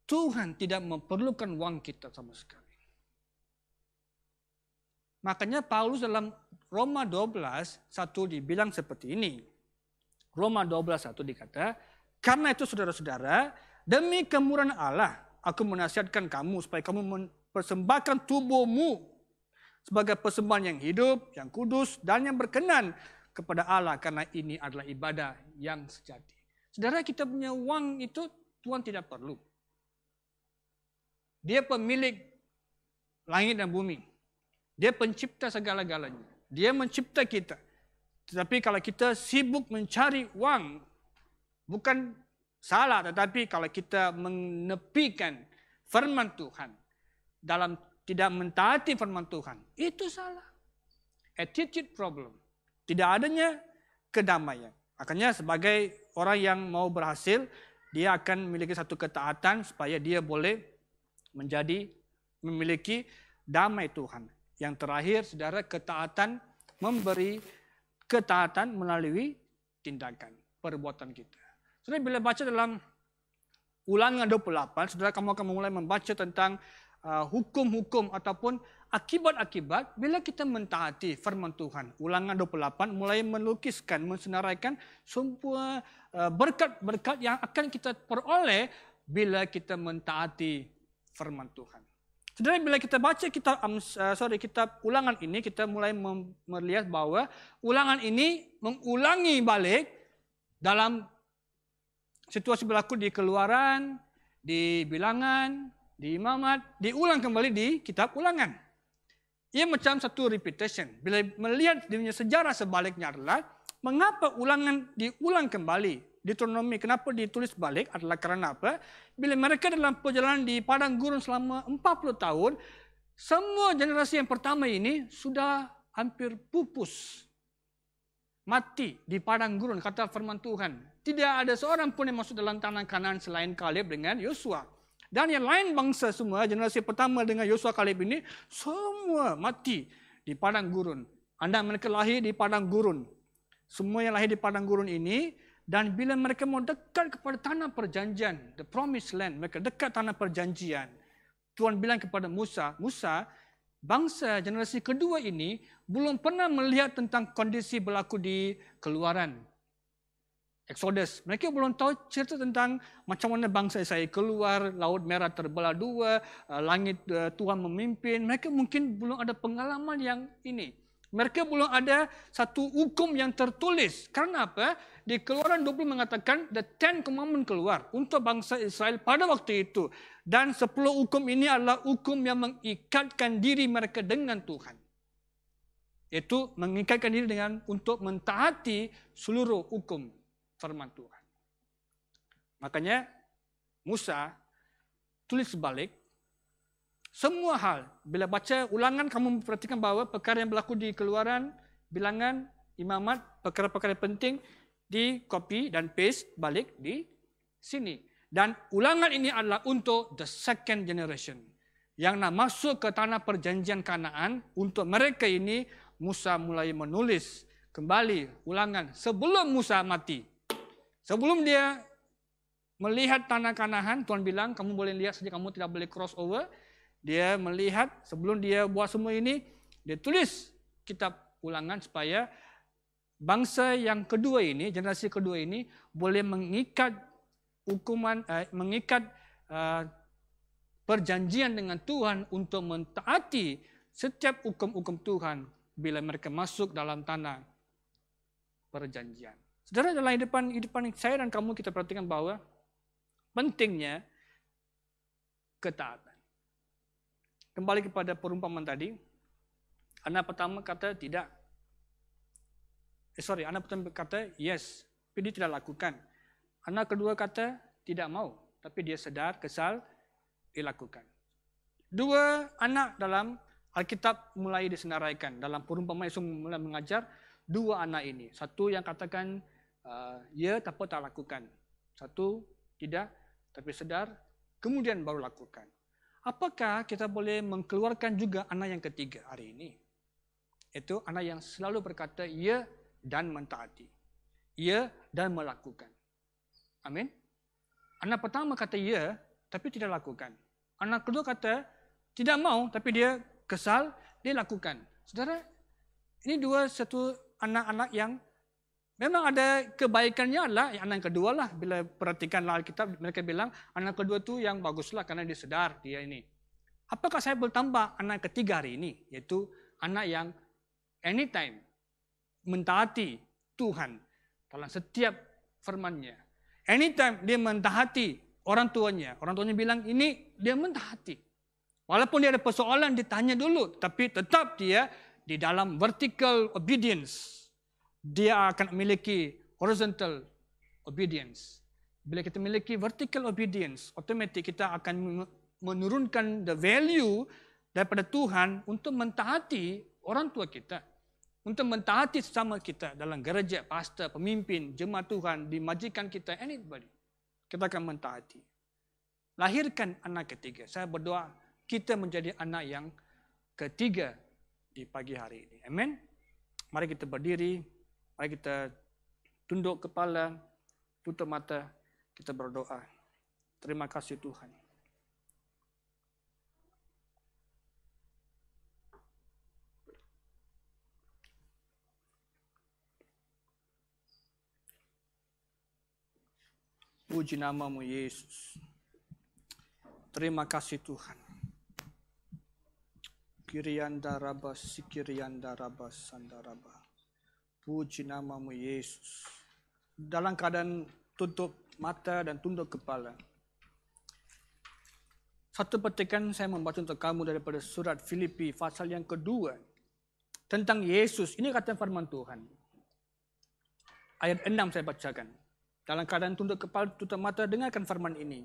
Tuhan tidak memerlukan uang kita sama sekali. Makanya Paulus dalam Roma 12:1 dibilang seperti ini. Roma 12:1 dikata, karena itu saudara-saudara, demi kemurahan Allah, aku menasihatkan kamu supaya kamu mempersembahkan tubuhmu sebagai persembahan yang hidup, yang kudus, dan yang berkenan kepada Allah, karena ini adalah ibadah yang sejati. Saudara, kita punya uang itu Tuhan tidak perlu. Dia pemilik langit dan bumi. Dia pencipta segala-galanya. Dia mencipta kita. Tetapi kalau kita sibuk mencari uang, bukan salah. Tetapi kalau kita menepikan firman Tuhan, dalam tidak mentaati firman Tuhan, itu salah. Attitude problem. Tidak adanya kedamaian. Makanya sebagai orang yang mau berhasil, dia akan memiliki satu ketaatan supaya dia boleh memiliki damai Tuhan. Yang terakhir, saudara, ketaatan memberi ketaatan melalui tindakan, perbuatan kita. Saudara, bila baca dalam Ulangan 28, saudara, kamu akan mulai membaca tentang hukum-hukum ataupun akibat-akibat bila kita mentaati firman Tuhan. Ulangan 28 mulai melukiskan, mensenaraikan semua berkat-berkat yang akan kita peroleh bila kita mentaati firman Tuhan. Saudara, bila kita baca kitab Ulangan ini, kita mulai melihat bahwa Ulangan ini mengulangi balik dalam situasi berlaku di Keluaran, di Bilangan, di Imamat, diulang kembali di kitab Ulangan. Ia macam satu repetition. Bila melihat dia punya sejarah sebaliknya adalah mengapa Ulangan diulang kembali. Deuteronomi kenapa ditulis balik adalah karena apa? Bila mereka dalam perjalanan di padang gurun selama 40 tahun, semua generasi yang pertama ini sudah hampir pupus. Mati di padang gurun, kata firman Tuhan. Tidak ada seorang pun yang masuk dalam tanah Kanaan selain Kaleb dengan Yosua. Dan yang lain bangsa semua, generasi pertama dengan Yosua Kaleb ini, semua mati di padang gurun. Mereka lahir di padang gurun. Semua yang lahir di padang gurun ini, dan bila mereka mau dekat kepada tanah perjanjian, the promised land, mereka dekat tanah perjanjian. Tuhan bilang kepada Musa, bangsa generasi kedua ini belum pernah melihat tentang kondisi berlaku di Keluaran, Exodus. Mereka belum tahu cerita tentang macam mana bangsa Israel keluar, Laut Merah terbelah dua, langit Tuhan memimpin. Mereka mungkin belum ada pengalaman yang ini. Mereka belum ada satu hukum yang tertulis. Karena apa? Di Keluaran 20 mengatakan the 10 commandment keluar untuk bangsa Israel pada waktu itu. Dan 10 hukum ini adalah hukum yang mengikatkan diri mereka dengan Tuhan. Itu mengikatkan diri dengan untuk mentaati seluruh hukum firman Tuhan. Makanya Musa tulis balik semua hal. Bila baca ulangan, kamu perhatikan bahawa perkara yang berlaku di Keluaran, Bilangan, Imamat, perkara-perkara penting di copy dan paste balik di sini. Dan ulangan ini adalah untuk the second generation yang nak masuk ke tanah perjanjian Kanaan. Untuk mereka ini Musa mulai menulis kembali ulangan sebelum Musa mati. Sebelum dia melihat tanah Kanaan, Tuhan bilang kamu boleh lihat saja, kamu tidak boleh cross over. Dia melihat sebelum dia buat semua ini, dia tulis kitab ulangan supaya bangsa yang kedua ini, generasi kedua ini boleh mengikat hukuman, mengikat perjanjian dengan Tuhan untuk mentaati setiap hukum-hukum Tuhan bila mereka masuk dalam tanah perjanjian. Saudara, dalam hidupan saya dan kamu kita perhatikan bahawa pentingnya ketaatan. Kembali kepada perumpamaan tadi, anak pertama kata tidak. Anak pertama kata yes, tapi dia tidak lakukan. Anak kedua kata tidak mau, tapi dia sedar, kesal, dia lakukan. Dua anak dalam Alkitab mulai disenaraikan. Dalam perumpamaan Yesus mulai mengajar dua anak ini. Satu yang katakan ya tapi tak lakukan. Satu tidak, tapi sedar, kemudian baru lakukan. Apakah kita boleh mengeluarkan juga anak yang ketiga hari ini? Itu anak yang selalu berkata ya dan mentaati. Ya dan melakukan. Amin. Anak pertama kata ya, tapi tidak lakukan. Anak kedua kata tidak mau, tapi dia kesal, dia lakukan. Saudara, ini satu anak-anak yang memang ada kebaikannya adalah anak yang kedua lah. Bila perhatikan Alkitab, mereka bilang anak kedua tu yang baguslah karena dia sedar dia ini. Apakah saya bertambah anak ketiga hari ini? Yaitu anak yang anytime mentaati Tuhan dalam setiap firman-Nya. Anytime dia mentaati orang tuanya. Orang tuanya bilang ini dia mentaati. Walaupun dia ada persoalan, dia tanya dulu. Tapi tetap dia di dalam vertical obedience. Dia akan memiliki horizontal obedience. Bila kita memiliki vertical obedience, otomatik kita akan menurunkan the value daripada Tuhan untuk mentaati orang tua kita. Untuk mentaati sesama kita dalam gereja, pastor, pemimpin, jemaat Tuhan, di majikan kita, anybody. Kita akan mentaati. Lahirkan anak ketiga. Saya berdoa kita menjadi anak yang ketiga di pagi hari ini. Amin. Mari kita berdiri. Mari kita tunduk kepala, tutup mata, kita berdoa. Terima kasih Tuhan. Puji nama-Mu Yesus. Terima kasih Tuhan. Kirianda rabas, sikirianda rabas, sandarabas. Puji nama-Mu Yesus. Dalam keadaan tutup mata dan tunduk kepala. Satu petikan saya membaca untuk kamu daripada surat Filipi pasal yang kedua. Tentang Yesus. Ini kata firman Tuhan. Ayat 6 saya bacakan. Dalam keadaan tunduk kepala, tutup mata, dengarkan firman ini.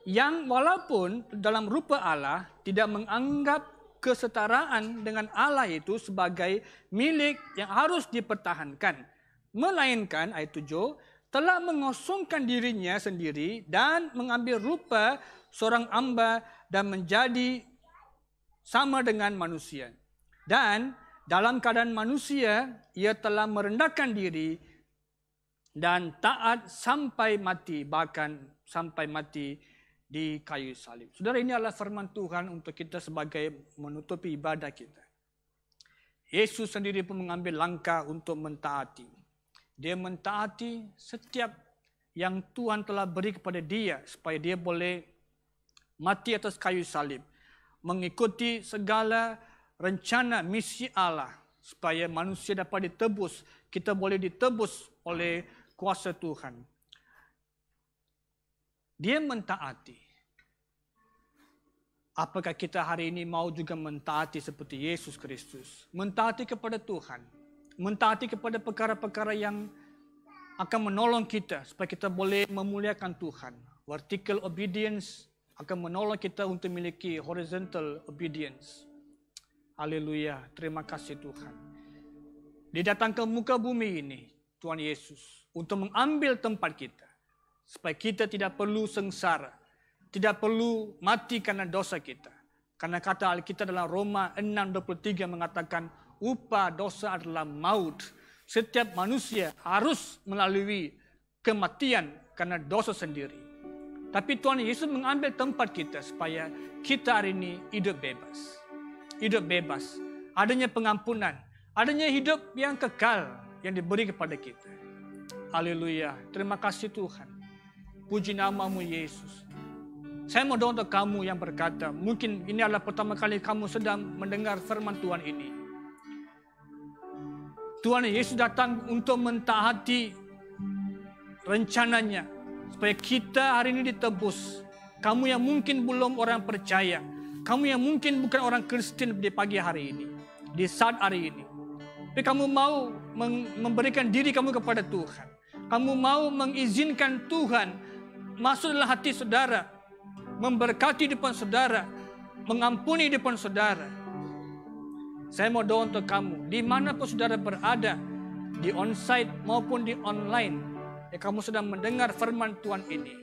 Yang walaupun dalam rupa Allah tidak menganggap kesetaraan dengan Allah itu sebagai milik yang harus dipertahankan. Melainkan, ayat 7, telah mengosongkan dirinya sendiri dan mengambil rupa seorang hamba dan menjadi sama dengan manusia. Dan dalam keadaan manusia, ia telah merendahkan diri dan taat sampai mati, bahkan sampai mati di kayu salib. Saudara, ini adalah firman Tuhan untuk kita sebagai menutupi ibadah kita. Yesus sendiri pun mengambil langkah untuk mentaati. Dia mentaati setiap yang Tuhan telah beri kepada dia supaya dia boleh mati atas kayu salib. Mengikuti segala rencana misi Allah supaya manusia dapat ditebus. Kita boleh ditebus oleh kuasa Tuhan. Dia mentaati. Apakah kita hari ini mau juga mentaati seperti Yesus Kristus? Mentaati kepada Tuhan. Mentaati kepada perkara-perkara yang akan menolong kita supaya kita boleh memuliakan Tuhan. Vertical obedience akan menolong kita untuk memiliki horizontal obedience. Haleluya. Terima kasih Tuhan. Dia datang ke muka bumi ini, Tuhan Yesus, untuk mengambil tempat kita. Supaya kita tidak perlu sengsara. Tidak perlu mati karena dosa kita. Karena kata Alkitab dalam Roma 6:23 mengatakan upah dosa adalah maut. Setiap manusia harus melalui kematian karena dosa sendiri. Tapi Tuhan Yesus mengambil tempat kita supaya kita hari ini hidup bebas. Hidup bebas. Adanya pengampunan. Adanya hidup yang kekal yang diberi kepada kita. Haleluya. Terima kasih Tuhan. Puji namamu Yesus. Saya mau doa untuk kamu yang berkata, mungkin ini adalah pertama kali kamu sedang mendengar firman Tuhan ini. Tuhan Yesus datang untuk mentaati rencananya. Supaya kita hari ini ditebus. Kamu yang mungkin belum orang percaya. Kamu yang mungkin bukan orang Kristen di pagi hari ini. Di saat hari ini. Tapi kamu mau memberikan diri kamu kepada Tuhan. Kamu mau mengizinkan Tuhan masuk dalam hati saudara, memberkati depan saudara, mengampuni depan saudara. Saya mau doa untuk kamu, dimanapun saudara berada, di onsite maupun di online, ya kamu sedang mendengar firman Tuhan ini.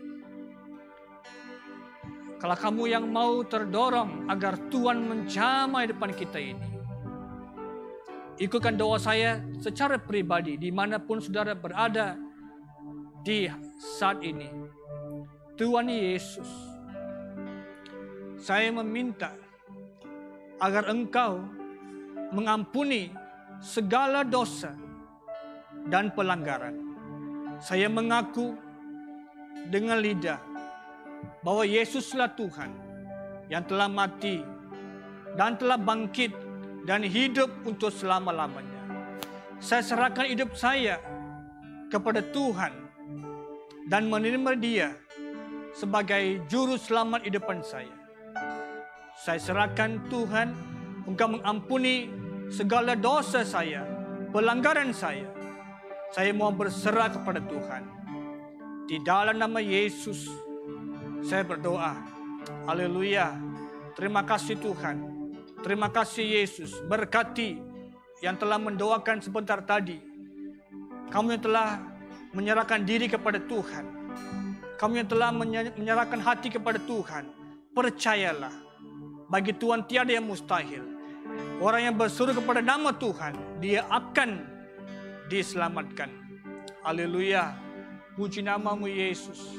Kalau kamu yang mau terdorong agar Tuhan menjamah depan kita ini, ikutkan doa saya secara pribadi, dimanapun saudara berada di saat ini. Tuhan Yesus, saya meminta agar Engkau mengampuni segala dosa dan pelanggaran. Saya mengaku dengan lidah bahwa Yesuslah Tuhan yang telah mati dan telah bangkit dan hidup untuk selama-lamanya. Saya serahkan hidup saya kepada Tuhan dan menerima Dia sebagai juru selamat di depan saya. Saya serahkan Tuhan, Engkau mengampuni segala dosa saya, pelanggaran saya. Saya mau berserah kepada Tuhan. Di dalam nama Yesus, saya berdoa. Haleluya. Terima kasih Tuhan. Terima kasih Yesus. Berkati yang telah mendoakan sebentar tadi. Kamu yang telah menyerahkan diri kepada Tuhan. Kamu yang telah menyerahkan hati kepada Tuhan, percayalah, bagi Tuhan tiada yang mustahil. Orang yang berseru kepada nama Tuhan, dia akan diselamatkan. Haleluya. Puji namamu Yesus.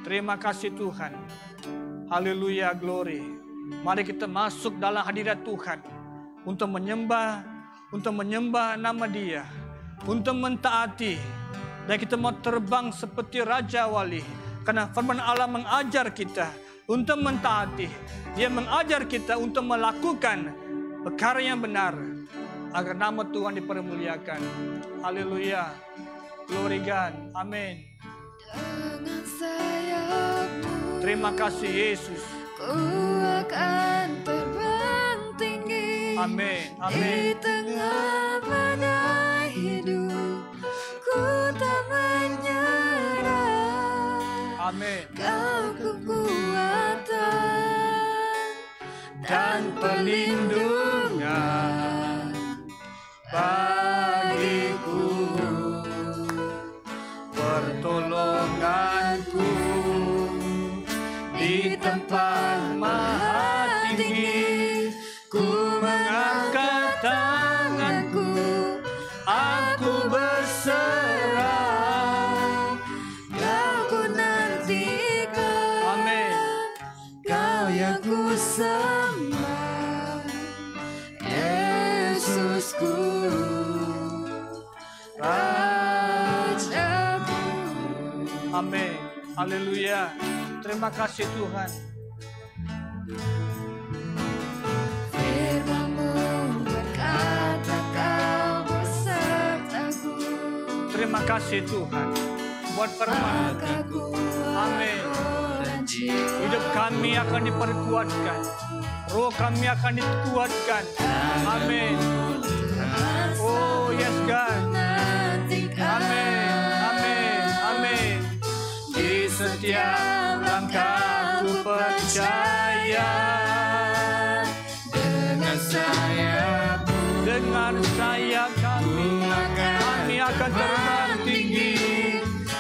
Terima kasih Tuhan. Haleluya, glory. Mari kita masuk dalam hadirat Tuhan untuk menyembah nama Dia, untuk mentaati, dan kita mau terbang seperti Raja Wali. Karena firman Allah mengajar kita untuk mentaati. Dia mengajar kita untuk melakukan perkara yang benar agar nama Tuhan dipermuliakan. Haleluya. Glory God. Amin. Terima kasih Yesus. Ku akan terbang tinggi. Amin. Amin. Di tengah badai hidup, ku tak menyerah. Amin. Kau kekuatan Dan perlindungan bagiku, pertolonganku di tempat maha tinggi. Ku mengangkat tanganku, aku berserah. Kau ku nantikan. Amin. Amin. Haleluya. Terima kasih Tuhan. Firman-Mu berkata Kau besertaku. Terima kasih Tuhan buat firman. Maka kuat Amin. dan jiwa Hidup kami akan diperkuatkan. Roh kami akan dikuatkan. Amin. Oh yes God. Amin. Amin. Amin. Di setiap langkahku percaya dengan sayap-Mu. dengan sayap kami akan terbang tinggi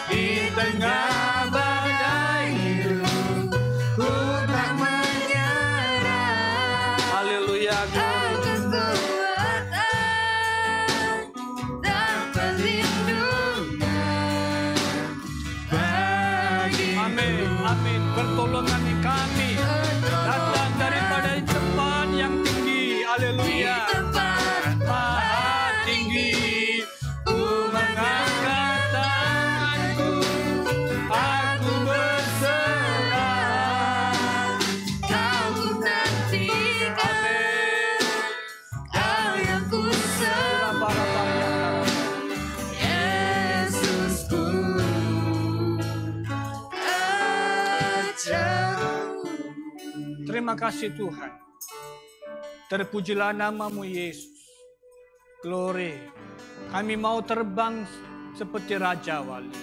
di tengah badai hidup. Ku tak menyerah. Haleluya. Kekuatan dan perlindungan bagi Amin. Amin. Pertolongan kami datang daripada tempat yang tinggi. Haleluya. tempat Maha tinggi, ku mengangkat tanganku, aku berserah. Kau ku nantikan, Kau yang ku sembah, Yesusku ajaib. Terima kasih Tuhan. Terpujilah namamu Yesus. Glory. Kami mau terbang seperti Raja Wali.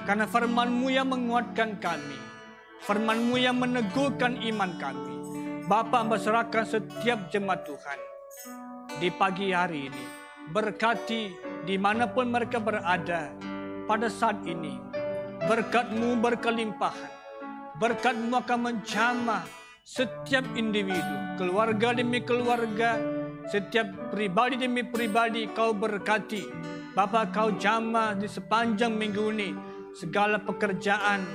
Karena firman-Mu yang menguatkan kami. Firman-Mu yang meneguhkan iman kami. Bapa berserahkan setiap jemaat Tuhan. Di pagi hari ini. Berkati dimanapun mereka berada pada saat ini. Berkat-Mu berkelimpahan. Berkat-Mu akan menjamah setiap individu, keluarga demi keluarga, setiap pribadi demi pribadi Kau berkati. Bapa, Kau jamah di sepanjang minggu ini segala pekerjaan,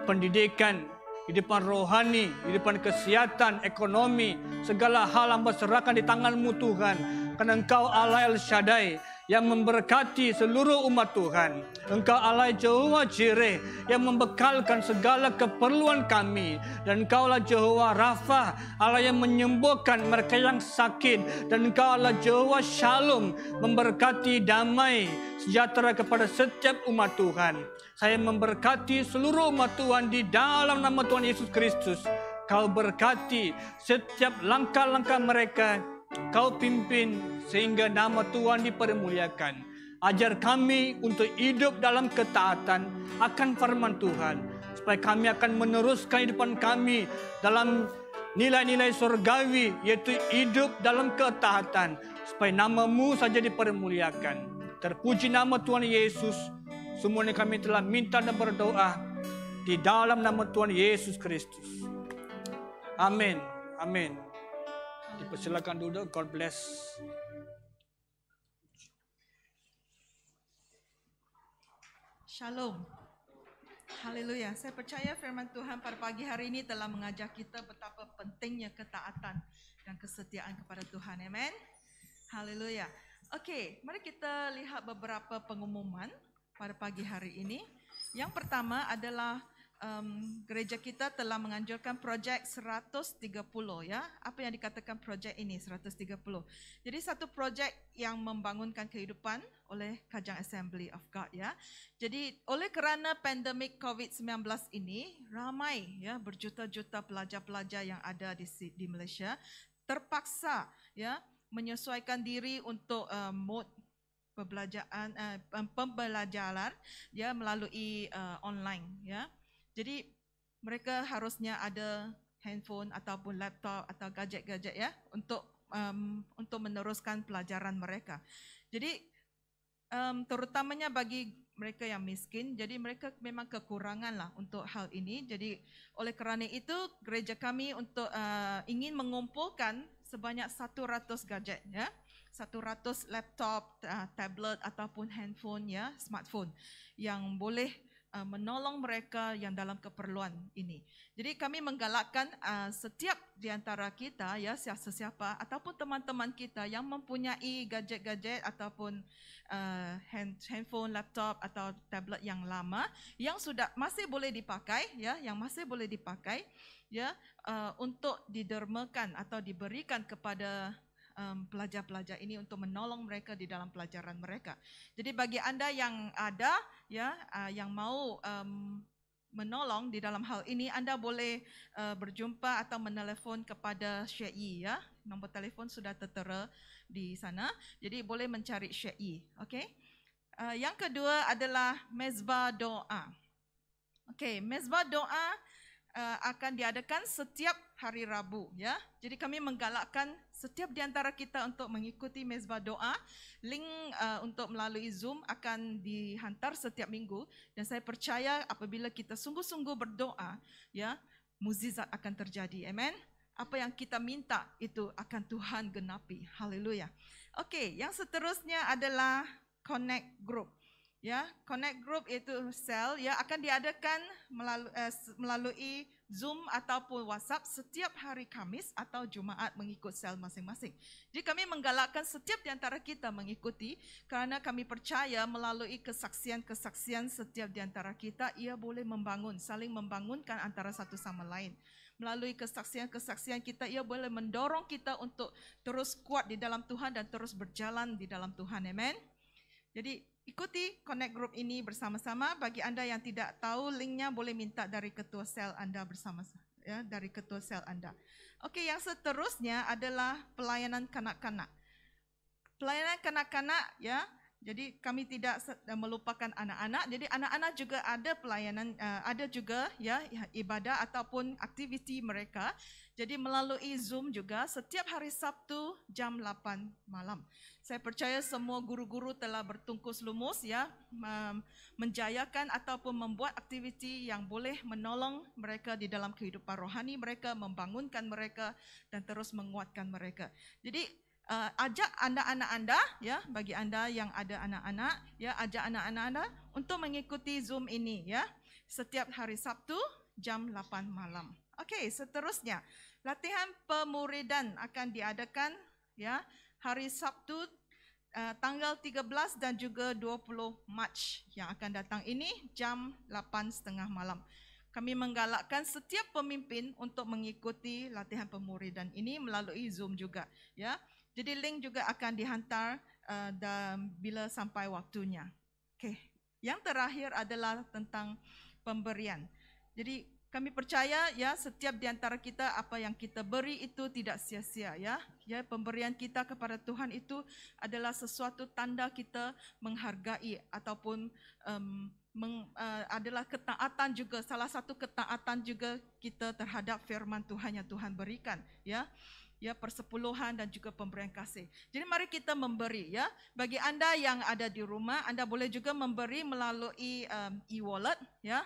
pendidikan, kehidupan rohani, kehidupan kesehatan, ekonomi, segala hal hamba serahkan di tangan-Mu Tuhan. Karena Engkau Allah El Shaddai yang memberkati seluruh umat Tuhan. Engkau Allah Jehovah Jireh yang membekalkan segala keperluan kami. Dan Engkaulah Jehovah Rafa, Allah yang menyembuhkan mereka yang sakit. Dan Engkau Allah Jehovah Shalom, memberkati damai sejahtera kepada setiap umat Tuhan. Saya memberkati seluruh umat Tuhan di dalam nama Tuhan Yesus Kristus. Kau berkati setiap langkah-langkah mereka. Kau pimpin sehingga nama Tuhan dipermuliakan. Ajar kami untuk hidup dalam ketaatan akan firman Tuhan. Supaya kami akan meneruskan kehidupan kami dalam nilai-nilai surgawi. Yaitu hidup dalam ketaatan. Supaya nama-Mu saja dipermuliakan. Terpuji nama Tuhan Yesus. Semuanya kami telah minta dan berdoa. Di dalam nama Tuhan Yesus Kristus. Amin. Amin. Dipersilakan duduk. God bless. Shalom. Haleluya. Saya percaya firman Tuhan pada pagi hari ini telah mengajak kita betapa pentingnya ketaatan dan kesetiaan kepada Tuhan. Amen. Haleluya. Okey, mari kita lihat beberapa pengumuman pada pagi hari ini. Yang pertama adalah gereja kita telah menganjurkan projek 130 ya. Apa yang dikatakan projek ini 130? Jadi satu projek yang membangunkan kehidupan oleh Kajang Assembly of God ya. Jadi oleh kerana pandemik COVID-19 ini ramai ya berjuta-juta pelajar-pelajar yang ada di Malaysia terpaksa ya menyesuaikan diri untuk mode pembelajaran ya melalui online ya. Jadi mereka harusnya ada handphone ataupun laptop atau gadget-gadget ya untuk meneruskan pelajaran mereka. Jadi terutamanya bagi mereka yang miskin, jadi mereka memang kekurangan lah untuk hal ini. Jadi oleh kerana itu gereja kami untuk ingin mengumpulkan sebanyak 100 gadget ya. 100 laptop, tablet ataupun handphone ya, smartphone yang boleh menolong mereka yang dalam keperluan ini. Jadi kami menggalakkan setiap di antara kita, ya, sesiapa ataupun teman-teman kita yang mempunyai gadget-gadget ataupun handphone, laptop atau tablet yang lama yang sudah masih boleh dipakai, ya, yang masih boleh dipakai, ya, untuk didermakan atau diberikan kepada pelajar-pelajar ini untuk menolong mereka di dalam pelajaran mereka. Jadi bagi anda yang ada, ya, yang mau menolong di dalam hal ini, anda boleh berjumpa atau menelefon kepada Syekh Yi, ya. Nombor telefon sudah tertera di sana. Jadi boleh mencari Syekh Yi, okey. Yang kedua adalah mezbah doa. Okey, mezbah doa akan diadakan setiap hari Rabu, ya. Jadi kami menggalakkan setiap di antara kita untuk mengikuti mezbah doa. Link untuk melalui Zoom akan dihantar setiap minggu dan saya percaya apabila kita sungguh-sungguh berdoa, ya, mukjizat akan terjadi. Amen. Apa yang kita minta itu akan Tuhan genapi. Haleluya. Okey, yang seterusnya adalah Connect Group. Ya, Connect Group itu sel, ya, akan diadakan melalui Zoom ataupun WhatsApp setiap hari Khamis atau Jumaat mengikut sel masing-masing. Jadi kami menggalakkan setiap di antara kita mengikuti kerana kami percaya melalui kesaksian-kesaksian setiap di antara kita ia boleh membangun, saling membangunkan antara satu sama lain. Melalui kesaksian-kesaksian kita ia boleh mendorong kita untuk terus kuat di dalam Tuhan dan terus berjalan di dalam Tuhan. Amen. Jadi ikuti Connect Group ini bersama-sama. Bagi anda yang tidak tahu linknya boleh minta dari ketua sel anda bersama, ya, dari ketua sel anda. Okey, yang seterusnya adalah pelayanan kanak-kanak. Pelayanan kanak-kanak, ya. Jadi kami tidak melupakan anak-anak. Jadi anak-anak juga ada pelayanan, ada juga, ya, ibadah ataupun aktiviti mereka. Jadi melalui Zoom juga setiap hari Sabtu jam 8 malam. Saya percaya semua guru-guru telah bertungkus lumus, ya, menjayakan ataupun membuat aktiviti yang boleh menolong mereka di dalam kehidupan rohani mereka, membangunkan mereka dan terus menguatkan mereka. Jadi ajak anak-anak anda, ya, bagi anda yang ada anak-anak, ya, ajak anak-anak anda untuk mengikuti Zoom ini, ya, setiap hari Sabtu jam 8 malam. Okey, seterusnya latihan pemuridan akan diadakan, ya, hari Sabtu tanggal 13 dan juga 20 Mac yang akan datang ini jam 8.30 malam. Kami menggalakkan setiap pemimpin untuk mengikuti latihan pemuridan ini melalui Zoom juga, ya. Jadi link juga akan dihantar dan bila sampai waktunya. Okey. Yang terakhir adalah tentang pemberian. Jadi kami percaya, ya, setiap di antara kita apa yang kita beri itu tidak sia-sia, ya. Ya, pemberian kita kepada Tuhan itu adalah sesuatu tanda kita menghargai ataupun adalah ketaatan juga, salah satu ketaatan juga kita terhadap firman Tuhan yang Tuhan berikan, ya. Ya, persepuluhan dan juga pemberian kasih. Jadi mari kita memberi, ya. Bagi anda yang ada di rumah, anda boleh juga memberi melalui e-wallet, ya.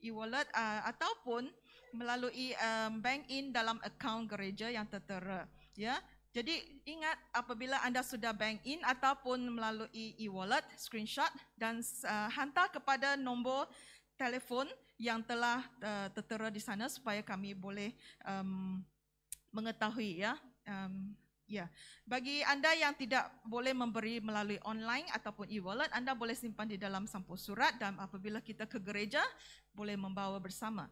E-wallet ataupun melalui bank in dalam akaun gereja yang tertera, ya. Jadi ingat apabila anda sudah bank in ataupun melalui e-wallet, screenshot dan hantar kepada nombor telefon yang telah tertera di sana supaya kami boleh mengetahui, ya. Ya, bagi anda yang tidak boleh memberi melalui online ataupun e-wallet, anda boleh simpan di dalam sampul surat dan apabila kita ke gereja boleh membawa bersama.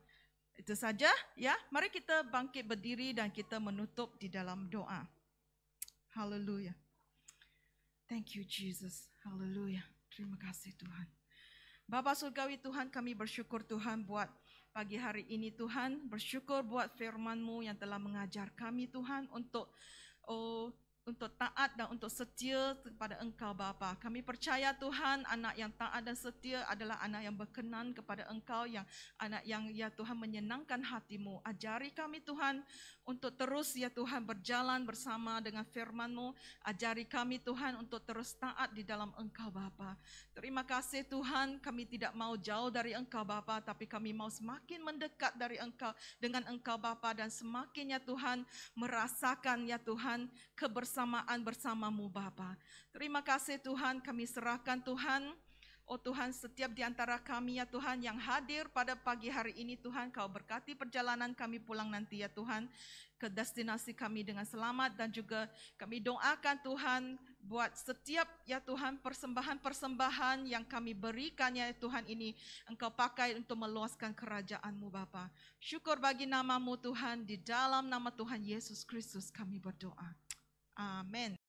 Itu saja, ya. Mari kita bangkit berdiri dan kita menutup di dalam doa. Haleluya. Thank you Jesus. Haleluya. Terima kasih Tuhan. Bapa surgawi Tuhan, kami bersyukur Tuhan buat pagi hari ini Tuhan, bersyukur buat firman-Mu yang telah mengajar kami Tuhan untuk taat dan untuk setia kepada Engkau Bapa. Kami percaya Tuhan, anak yang taat dan setia adalah anak yang berkenan kepada Engkau, yang anak yang, ya Tuhan, menyenangkan hati-Mu. Ajari kami Tuhan untuk terus, ya Tuhan, berjalan bersama dengan firman-Mu. Ajari kami Tuhan untuk terus taat di dalam Engkau Bapa. Terima kasih Tuhan, kami tidak mau jauh dari Engkau Bapa, tapi kami mau semakin mendekat dari Engkau, dengan Engkau Bapa, dan semakin, ya Tuhan, merasakan, ya Tuhan, kebersamaan bersama-Mu Bapa. Terima kasih Tuhan, kami serahkan Tuhan Oh Tuhan, setiap di antara kami ya Tuhan yang hadir pada pagi hari ini Tuhan, Kau berkati perjalanan kami pulang nanti ya Tuhan, ke destinasi kami dengan selamat. Dan juga kami doakan Tuhan, buat setiap ya Tuhan persembahan-persembahan yang kami berikan ya Tuhan ini, Engkau pakai untuk meluaskan kerajaan-Mu Bapa. Syukur bagi nama-Mu Tuhan, di dalam nama Tuhan Yesus Kristus kami berdoa. Amin.